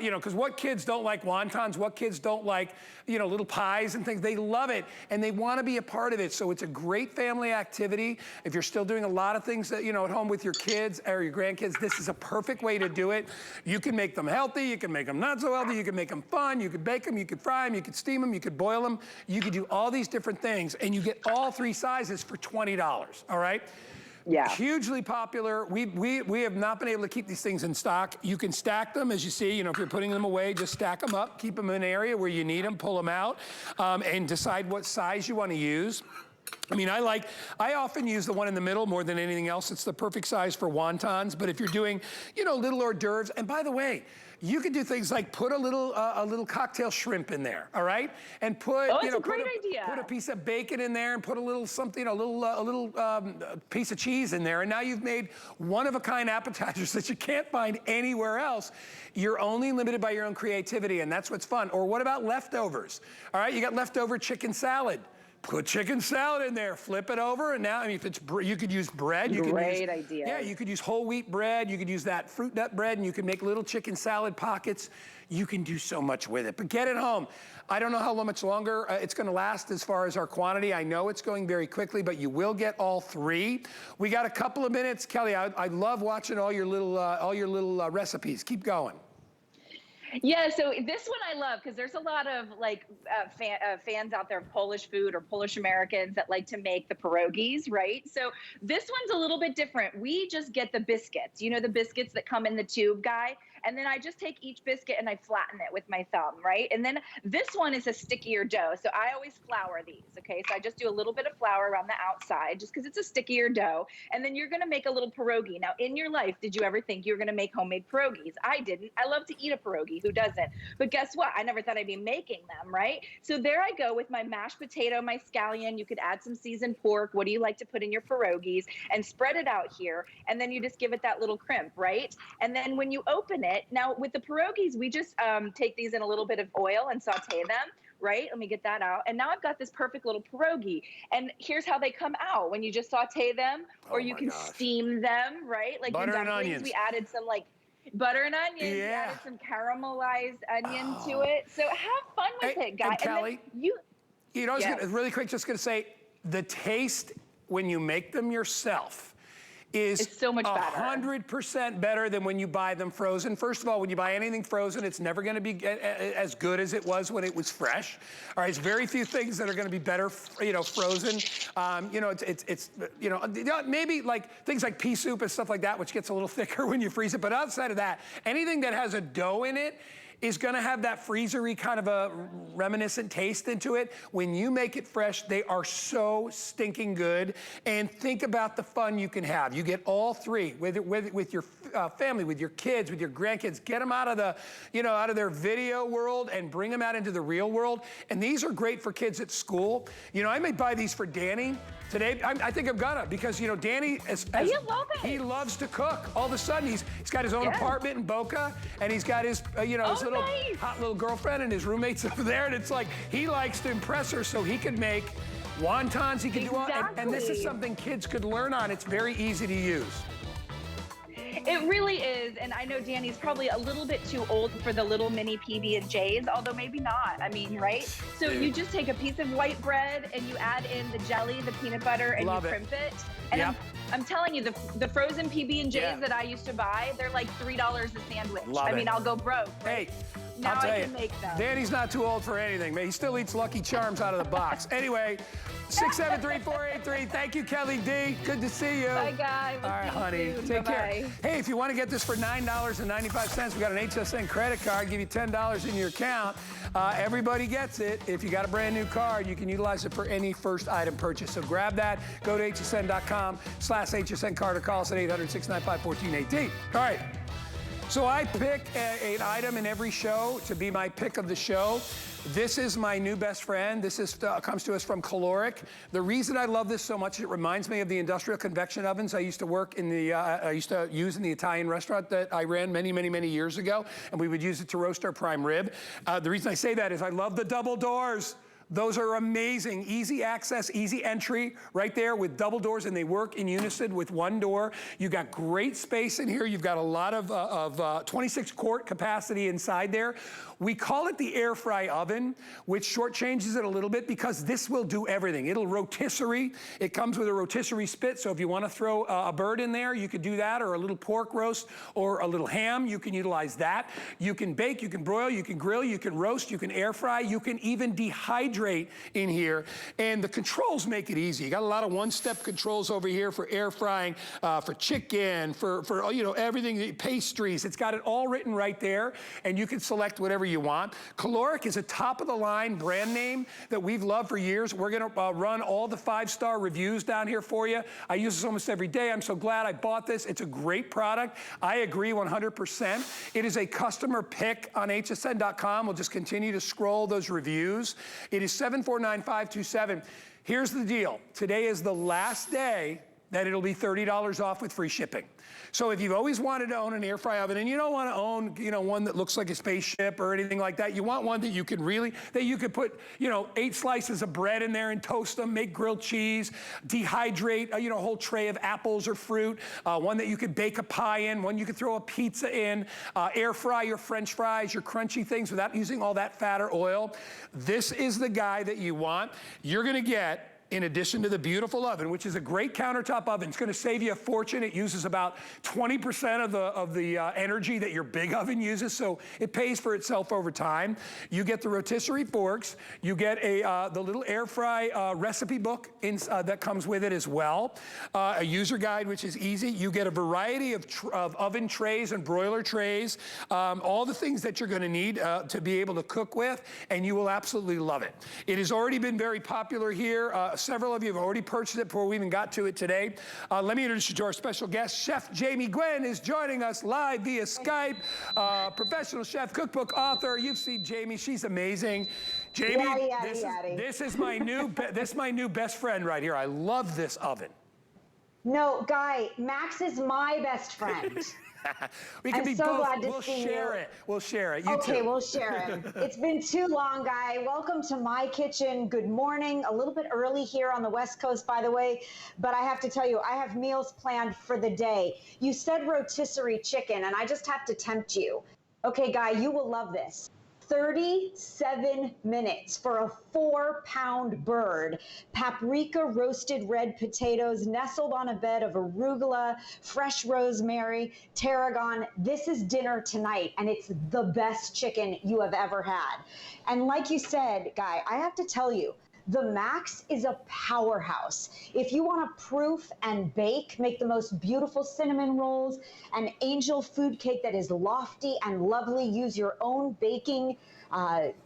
you know, because what kids don't like wontons, what kids don't like, you know, little pies and things, they love it and they want to be a part of it. So it's a great family activity. If you're still doing a lot of things that, you know, at home with your kids or your grandkids, this is a perfect way to do it. You can make them healthy, you can make them not so healthy, you can make them fun, you can bake them, you can fry them, you can steam them, you can boil them, you can do all these different things, and you get all 3 sizes for $20, all right? Hugely popular. We have not been able to keep these things in stock. You can stack them, as you see, you know, if you're putting them away, just stack them up, keep them in an area where you need them, pull them out, and decide what size you want to use. I mean, I often use the one in the middle more than anything else. It's the perfect size for wontons, but if you're doing, you know, little hors d'oeuvres, and by the way, you could do things like put a little cocktail shrimp in there, all right? And put, you know, put a piece of bacon in there and put a little something, a little piece of cheese in there. And now you've made one-of-a-kind appetizers that you can't find anywhere else. You're only limited by your own creativity, and that's what's fun. Or what about leftovers? All right, you got leftover chicken salad. Put chicken salad in there, flip it over, and now, I mean, if it's, you could use bread. Great idea. Yeah, you could use whole wheat bread. You could use that fruit nut bread, and you can make little chicken salad pockets. You can do so much with it, but get it home. I don't know how much longer it's gonna last as far as our quantity. I know it's going very quickly, but you will get all 3. We got a couple of minutes. Kelly, I love watching all your little recipes. Keep going. Yeah, so this one I love because there's a lot of like fans out there of Polish food or Polish Americans that like to make the pierogies, right? So this one's a little bit different. We just get the biscuits, you know, the biscuits that come in the tube, guy. And then I just take each biscuit and I flatten it with my thumb, right? And then this one is a stickier dough. So I always flour these, okay? So I just do a little bit of flour around the outside just because it's a stickier dough. And then you're gonna make a little pierogi. Now, in your life, did you ever think you were gonna make homemade pierogies? I didn't. I love to eat a pierogi. Who doesn't? But guess what? I never thought I'd be making them, right? So there I go with my mashed potato, my scallion. You could add some seasoned pork. What do you like to put in your pierogies? And spread it out here. And then you just give it that little crimp, right? And then when you open it, now with the pierogies, we just take these in a little bit of oil and saute them, right? Let me get that out. And now I've got this perfect little pierogi. And here's how they come out. When you just saute them, or you can steam them, right? Like butter in and onions. We added some like butter and onions. We added some caramelized onion to it. So have fun with it, guys. And Kelly, you know, really quick, just gonna say, the taste when you make them yourself is so much better. 100% better than when you buy them frozen. First of all, when you buy anything frozen, it's never gonna be as good as it was when it was fresh. All right, there's very few things that are gonna be better, you know, frozen. You know, it's you know, maybe like things like pea soup and stuff like that, which gets a little thicker when you freeze it. But outside of that, anything that has a dough in it, is gonna have that freezery kind of a reminiscent taste into it. When you make it fresh, they are so stinking good. And think about the fun you can have. You get all three with your family, with your kids, with your grandkids. Get them out of the, out of their video world and bring them out into the real world. And these are great for kids at school. I may buy these for Danny. Today, I think I'm gonna, because Danny, he loves to cook. All of a sudden, he's got his own apartment in Boca, and he's got his, his little hot little girlfriend and his roommates over there, and it's like he likes to impress her, so he can make wontons. He can do all, and this is something kids could learn on. It's very easy to use. It really is, and I know Danny's probably a little bit too old for the little mini PB&Js, although maybe not. I mean, right? So you just take a piece of white bread and you add in the jelly, the peanut butter, and you crimp it. And I'm telling you, the frozen PB&Js that I used to buy, they're like $3 a sandwich. I mean, I'll go broke. Right? Hey, now I'll tell I can make them. Danny's not too old for anything, man. He still eats Lucky Charms out of the box. Anyway, 673-483. Thank you, Kelly D. Good to see you. Bye, guys. All right, honey. Take care. Hey, if you want to get this for $9.95, we got an HSN credit card. Give you $10 in your account. Everybody gets it. If you got a brand new card, you can utilize it for any first item purchase. So grab that. Go to hsn.com/HSN card or call us at 800-695-1418. All right. So I pick an item in every show to be my pick of the show. This is my new best friend. This comes to us from Caloric. The reason I love this so much, it reminds me of the industrial convection ovens I used to work in I used to use in the Italian restaurant that I ran many, many, many years ago, and we would use it to roast our prime rib. The reason I say that is I love the double doors. Those are amazing. Easy access, easy entry right there with double doors, and they work in unison with one door. You got great space in here. You've got a lot of 26 quart capacity inside there. We call it the Airfry Oven, which shortchanges it a little bit because this will do everything. It'll rotisserie. It comes with a rotisserie spit, so if you want to throw a bird in there, you could do that, or a little pork roast, or a little ham, you can utilize that. You can bake, you can broil, you can grill, you can roast, you can air fry, you can even dehydrate in here. And the controls make it easy. You got a lot of one-step controls over here for air frying, for chicken, for everything, pastries. It's got it all written right there, and you can select whatever you want. Caloric is a top-of-the-line brand name that we've loved for years. We're gonna run all the 5-star reviews down here for you. I use this almost every day. I'm so glad I bought this. It's a great product. I agree 100%. It is a customer pick on hsn.com. We'll just continue to scroll those reviews. It is 749527. Here's the deal. Today is the last day that it'll be $30 off with free shipping. So if you've always wanted to own an air fry oven and you don't want to own, one that looks like a spaceship or anything like that, you want one that you can you could put, 8 slices of bread in there and toast them, make grilled cheese, dehydrate, a whole tray of apples or fruit, one that you could bake a pie in, one you could throw a pizza in, air fry your French fries, your crunchy things without using all that fat or oil. This is the guy that you want. You're gonna get, in addition to the beautiful oven, which is a great countertop oven. It's gonna save you a fortune. It uses about 20% of the energy that your big oven uses, so it pays for itself over time. You get the rotisserie forks. You get the little air fry recipe book that comes with it as well. A user guide, which is easy. You get a variety of oven trays and broiler trays, all the things that you're gonna need to be able to cook with, and you will absolutely love it. It has already been very popular here. Several of you have already purchased it before we even got to it today. Let me introduce you to our special guest. Chef Jamie Gwen is joining us live via Skype. Professional chef, cookbook author. You've seen Jamie. She's amazing. Jamie, this is my new best friend right here. I love this oven. No, Guy, Max is my best friend. We can I'm be so both. glad to We'll see share you. it. We'll share it. You okay, too. we'll share it. It's been too long, Guy. Welcome to my kitchen. Good morning. A little bit early here on the West Coast, by the way, but I have to tell you, I have meals planned for the day. You said rotisserie chicken, and I just have to tempt you. Okay, Guy, you will love this. 37 minutes for a 4-pound bird, paprika roasted red potatoes nestled on a bed of arugula, fresh rosemary, tarragon. This is dinner tonight, and it's the best chicken you have ever had. And like you said, Guy, I have to tell you, the Max is a powerhouse. If you want to proof and bake, make the most beautiful cinnamon rolls, an angel food cake that is lofty and lovely, use your own baking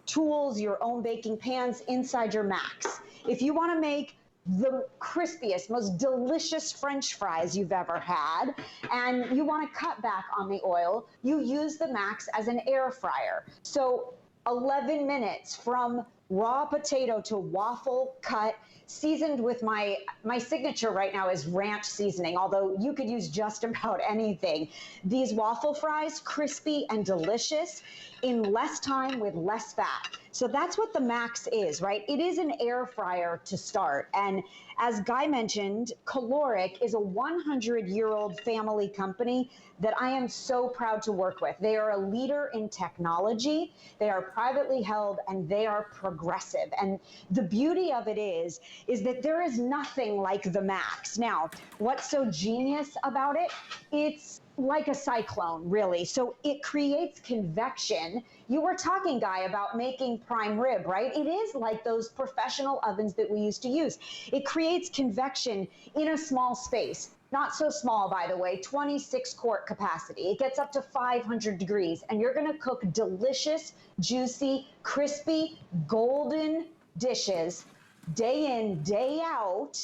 tools, your own baking pans inside your Max. If you want to make the crispiest, most delicious French fries you've ever had, and you want to cut back on the oil, you use the Max as an air fryer. So 11 minutes from raw potato to waffle cut, seasoned with my signature right now is ranch seasoning, although you could use just about anything. These waffle fries, crispy and delicious in less time with less fat. So that's what the Max is, right? It is an air fryer to start. And as Guy mentioned, Caloric is a 100-year-old family company that I am so proud to work with. They are a leader in technology, they are privately held, and they are progressive. And the beauty of it is that there is nothing like the Max. Now, what's so genius about it? It's like a cyclone, really. So it creates convection. You were talking, Guy, about making prime rib, right? It is like those professional ovens that we used to use. It creates convection in a small space. Not so small, by the way, 26 quart capacity. It gets up to 500 degrees, and you're gonna cook delicious, juicy, crispy, golden dishes day in, day out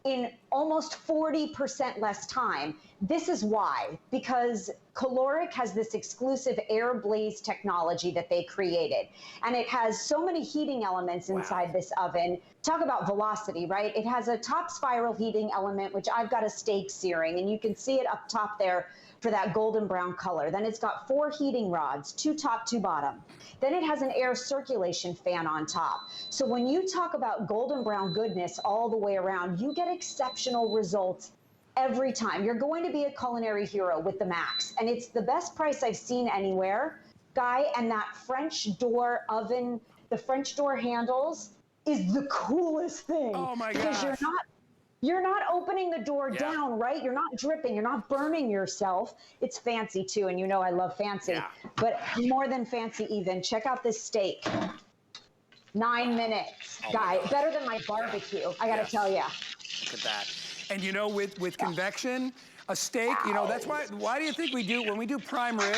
in almost 40% less time. This is why, because Caloric has this exclusive air blaze technology that they created. And it has so many heating elements inside this oven. Talk about velocity, right? It has a top spiral heating element, which I've got a steak searing, and you can see it up top there for that golden brown color. Then it's got 4 heating rods, 2 top, 2 bottom. Then it has an air circulation fan on top. So when you talk about golden brown goodness all the way around, you get exceptional results every time. You're going to be a culinary hero with the Max, and it's the best price I've seen anywhere, Guy. And that French door oven, the French door handles, is the coolest thing. Oh my because gosh. you're not opening the door down, right? You're not dripping, you're not burning yourself. It's fancy too, and you know I love fancy. But more than fancy even, check out this steak. 9 minutes, Guy. Better than my barbecue, I gotta tell you. Look at that. And you know, with convection, a steak, you know, that's why do you think we do, when we do prime rib,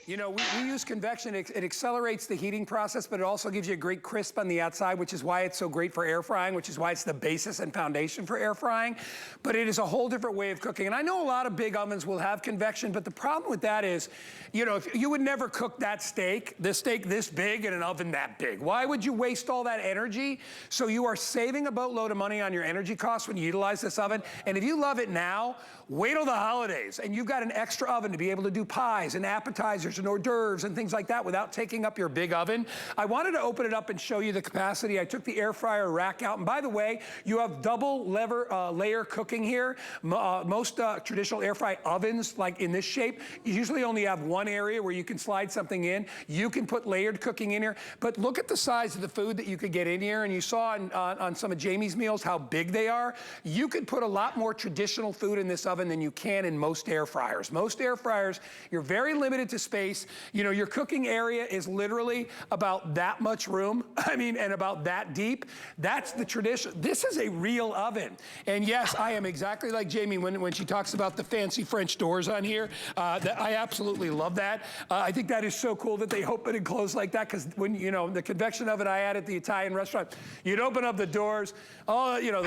you know, we use convection. It accelerates the heating process, but it also gives you a great crisp on the outside, which is why it's so great for air frying, which is why it's the basis and foundation for air frying. But it is a whole different way of cooking. And I know a lot of big ovens will have convection, but the problem with that is, you know, if you would never cook that steak this big in an oven that big. Why would you waste all that energy? So you are saving a boatload of money on your energy costs when you utilize this oven. And if you love it now, wait till the holidays, and you've got an extra oven to be able to do pies and appetizers and hors d'oeuvres and things like that without taking up your big oven. I wanted to open it up and show you the capacity. I took the air fryer rack out, and by the way, you have double layer cooking here. Most traditional air fry ovens, like in this shape, you usually only have one area where you can slide something in. You can put layered cooking in here, but look at the size of the food that you could get in here, and you saw on some of Jamie's meals how big they are. You could put a lot more traditional food in this oven than you can in most air fryers. Most air fryers, you're very limited to space. You know, your cooking area is literally about that much room. I mean, and about that deep. That's the tradition. This is a real oven. And yes, I am exactly like Jamie when she talks about the fancy French doors on here. I absolutely love that. I think that is so cool that they open and close like that, because when, you know, the convection oven I had at the Italian restaurant, you'd open up the doors, you know,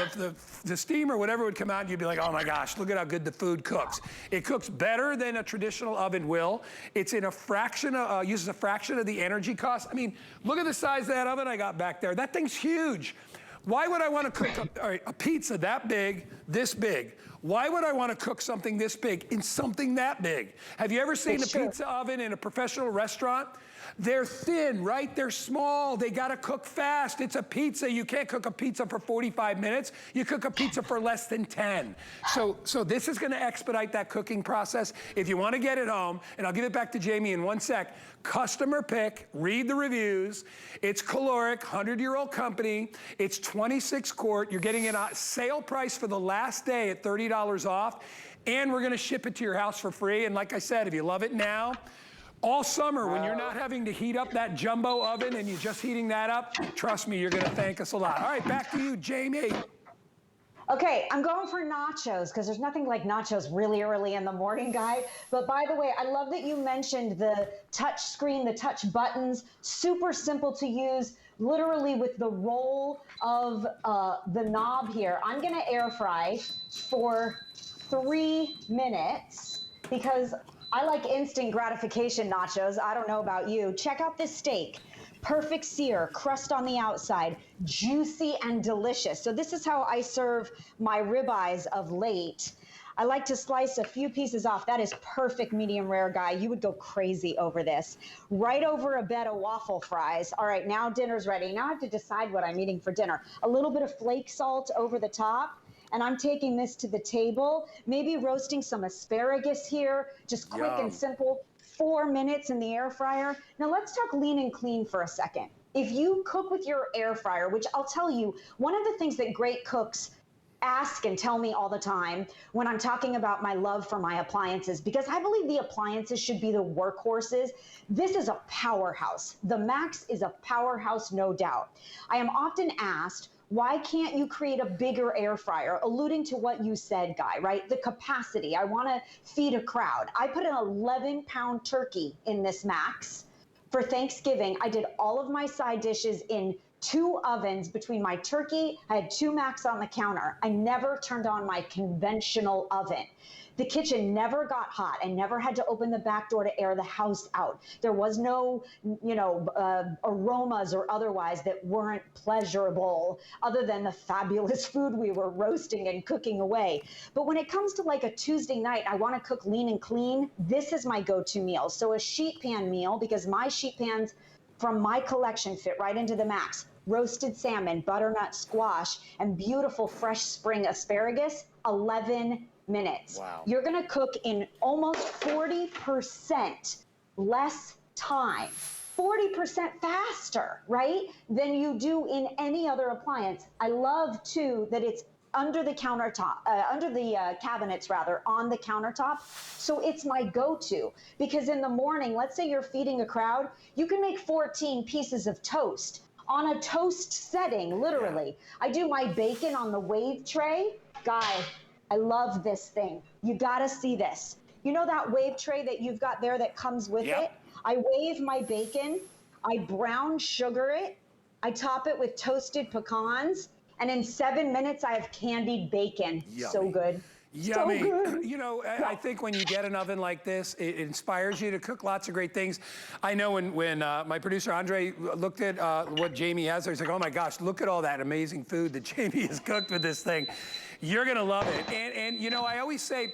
the steam or whatever would come out, and you'd be like, oh my gosh, look at how good the food cooks. It cooks better than a traditional oven will. It's in a fraction of, uses a fraction of the energy cost. I mean, look at the size of that oven I got back there. That thing's huge. Why would I want to cook a pizza that big, this big? Why would I want to cook something this big in something that big? Have you ever seen a pizza oven in a professional restaurant? They're thin, right? They're small. They got to cook fast. It's a pizza. You can't cook a pizza for 45 minutes. You cook a pizza for less than 10. So this is going to expedite that cooking process. If you want to get it home, and I'll give it back to Jamie in one sec, customer pick, read the reviews. It's Caloric, 100-year-old company. It's 26 quart. You're getting it at sale price for the last day at $30 off. And we're going to ship it to your house for free. And like I said, if you love it now, All summer, when you're not having to heat up that jumbo oven and you're just heating that up, trust me, you're gonna thank us a lot. All right, back to you, Jamie. Okay, I'm going for nachos because there's nothing like nachos really early in the morning, guy. But by the way, I love that you mentioned the touch screen, the touch buttons, super simple to use, literally with the roll of the knob here. I'm gonna air fry for 3 minutes because I like instant gratification nachos. I don't know about you. Check out this steak. Perfect sear, crust on the outside, juicy and delicious. So this is how I serve my ribeyes of late. I like to slice a few pieces off. That is perfect medium rare, guy. You would go crazy over this. Right over a bed of waffle fries. All right, now dinner's ready. Now I have to decide what I'm eating for dinner. A little bit of flake salt over the top. And I'm taking this to the table, maybe roasting some asparagus here, just quick and simple. 4 minutes in the air fryer. Now let's talk lean and clean for a second. If you cook with your air fryer, which I'll tell you, one of the things that great cooks ask and tell me all the time when I'm talking about my love for my appliances, because I believe the appliances should be the workhorses. This is a powerhouse. The Max is a powerhouse, no doubt. I am often asked, why can't you create a bigger air fryer? Alluding to what you said, Guy, right? The capacity. I want to feed a crowd. I put an 11-pound turkey in this Max. For Thanksgiving, I did all of my side dishes in 2 ovens between my turkey. I had 2 Macs on the counter. I never turned on my conventional oven. The kitchen never got hot. I never had to open the back door to air the house out. There was no, aromas or otherwise that weren't pleasurable other than the fabulous food we were roasting and cooking away. But when it comes to like a Tuesday night, I want to cook lean and clean. This is my go-to meal. So a sheet pan meal, because my sheet pans from my collection fit right into the Max. Roasted salmon, butternut squash, and beautiful fresh spring asparagus, 11 minutes. Wow. You're gonna cook in almost 40% less time, 40% faster, right, than you do in any other appliance. I love too that it's under the countertop, under the cabinets rather, on the countertop. So it's my go-to, because in the morning, let's say you're feeding a crowd, you can make 14 pieces of toast on a toast setting, literally. I do my bacon on the wave tray. Guy, I love this thing. You gotta see this. You know that wave tray that you've got there that comes with it? I wave my bacon, I brown sugar it, I top it with toasted pecans, and in 7 minutes I have candied bacon. Yummy. So good. Yummy. So good. You know, I think when you get an oven like this, it inspires you to cook lots of great things. I know when my producer Andre looked at what Jamie has there, he's like, oh my gosh, look at all that amazing food that Jamie has cooked with this thing. You're gonna love it. And you know, I always say,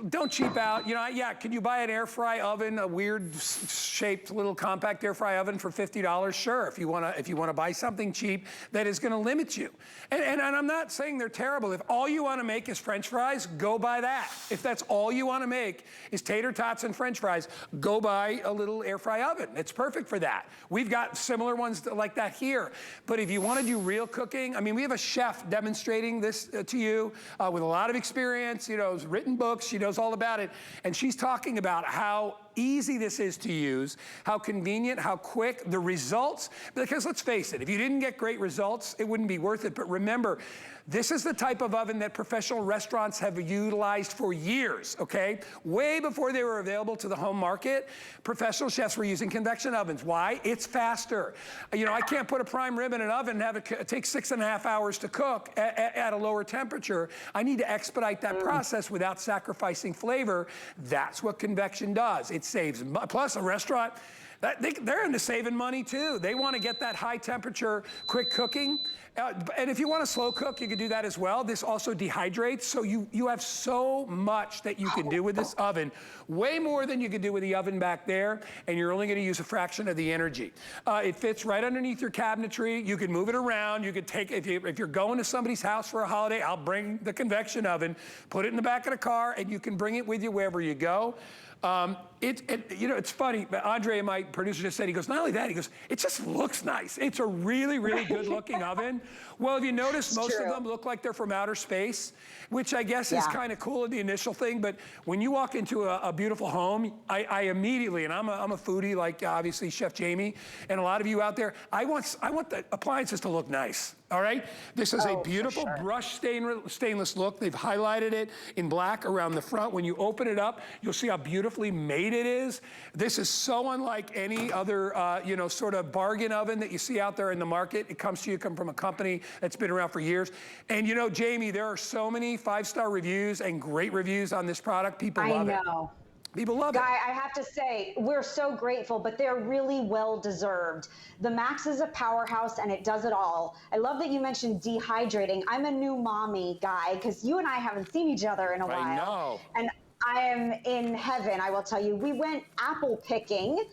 don't cheap out. You know, yeah, can you buy an air fry oven, a weird shaped little compact air fry oven for $50? Sure, if you wanna buy something cheap that is gonna limit you. And I'm not saying they're terrible. If all you wanna make is French fries, go buy that. If that's all you wanna make is tater tots and French fries, go buy a little air fry oven. It's perfect for that. We've got similar ones like that here. But if you wanna do real cooking, I mean, we have a chef demonstrating this to you with a lot of experience, you know, written books. She knows all about it. And she's talking about how easy this is to use, how convenient, how quick, the results. Because let's face it, if you didn't get great results, it wouldn't be worth it. But remember, this is the type of oven that professional restaurants have utilized for years, okay? Way before they were available to the home market, professional chefs were using convection ovens. Why? It's faster. You know, I can't put a prime rib in an oven and have it take 6.5 hours to cook at a lower temperature. I need to expedite that process without sacrificing flavor. That's what convection does. It saves, plus a restaurant, they're into saving money too. They want to get that high temperature, quick cooking. And if you want to slow cook, you can do that as well. This also dehydrates, so you have so much that you can do with this oven, way more than you can do with the oven back there, and you're only going to use a fraction of the energy. It fits right underneath your cabinetry. You can move it around. You could take, if you're going to somebody's house for a holiday, I'll bring the convection oven, put it in the back of the car, and you can bring it with you wherever you go. You know, it's funny, but Andre, my producer, just said, he goes, not only that, he goes, it just looks nice. It's a really, really good looking oven. Well, if you notice, most of them look like they're from outer space, which I guess is kind of cool in the initial thing. But when you walk into a beautiful home, I immediately, and I'm a foodie like obviously Chef Jamie, and a lot of you out there, I want the appliances to look nice. All right, this is a beautiful brushed stainless look. They've highlighted it in black around the front. When you open it up, you'll see how beautifully made it is. This is so unlike any other, you know, sort of bargain oven that you see out there in the market. It comes to you from a company that's been around for years. And you know, Jamie, there are so many 5-star reviews and great reviews on this product. People love it. I know. People love it. Guy, I have to say, we're so grateful, but they're really well-deserved. The Max is a powerhouse, and it does it all. I love that you mentioned dehydrating. I'm a new mommy, Guy, because you and I haven't seen each other in a while. I know. And I am in heaven, I will tell you. We went apple picking.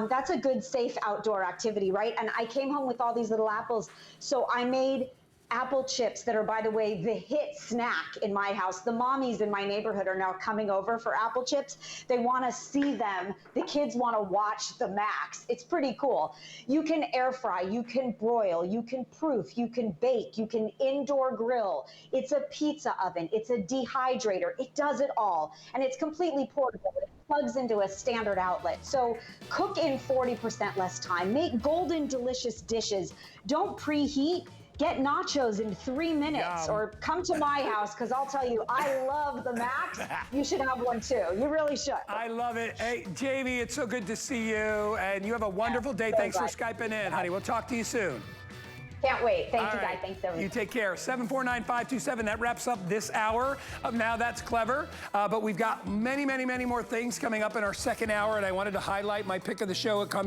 That's a good, safe outdoor activity, right? And I came home with all these little apples. So I made apple chips that are, by the way, the hit snack in my house. The mommies in my neighborhood are now coming over for apple chips. They want to see them. The kids want to watch the Max. It's pretty cool. You can air fry, you can broil, you can proof, you can bake, you can indoor grill. It's a pizza oven. It's a dehydrator. It does it all. And it's completely portable. It plugs into a standard outlet. So cook in 40% less time. Make golden, delicious dishes. Don't preheat. Get nachos in 3 minutes. Or come to my house, because I'll tell you, I love the Max. You should have one too. You really should. I love it. Hey, Jamie, it's so good to see you, and you have a wonderful day. Thanks for Skyping in, honey. We'll talk to you soon. Can't wait. Thank you, Guy. Thanks, everyone. You take care. 749-527. That wraps up this hour of Now That's Clever. But we've got many, many, many more things coming up in our second hour, and I wanted to highlight my pick of the show. It comes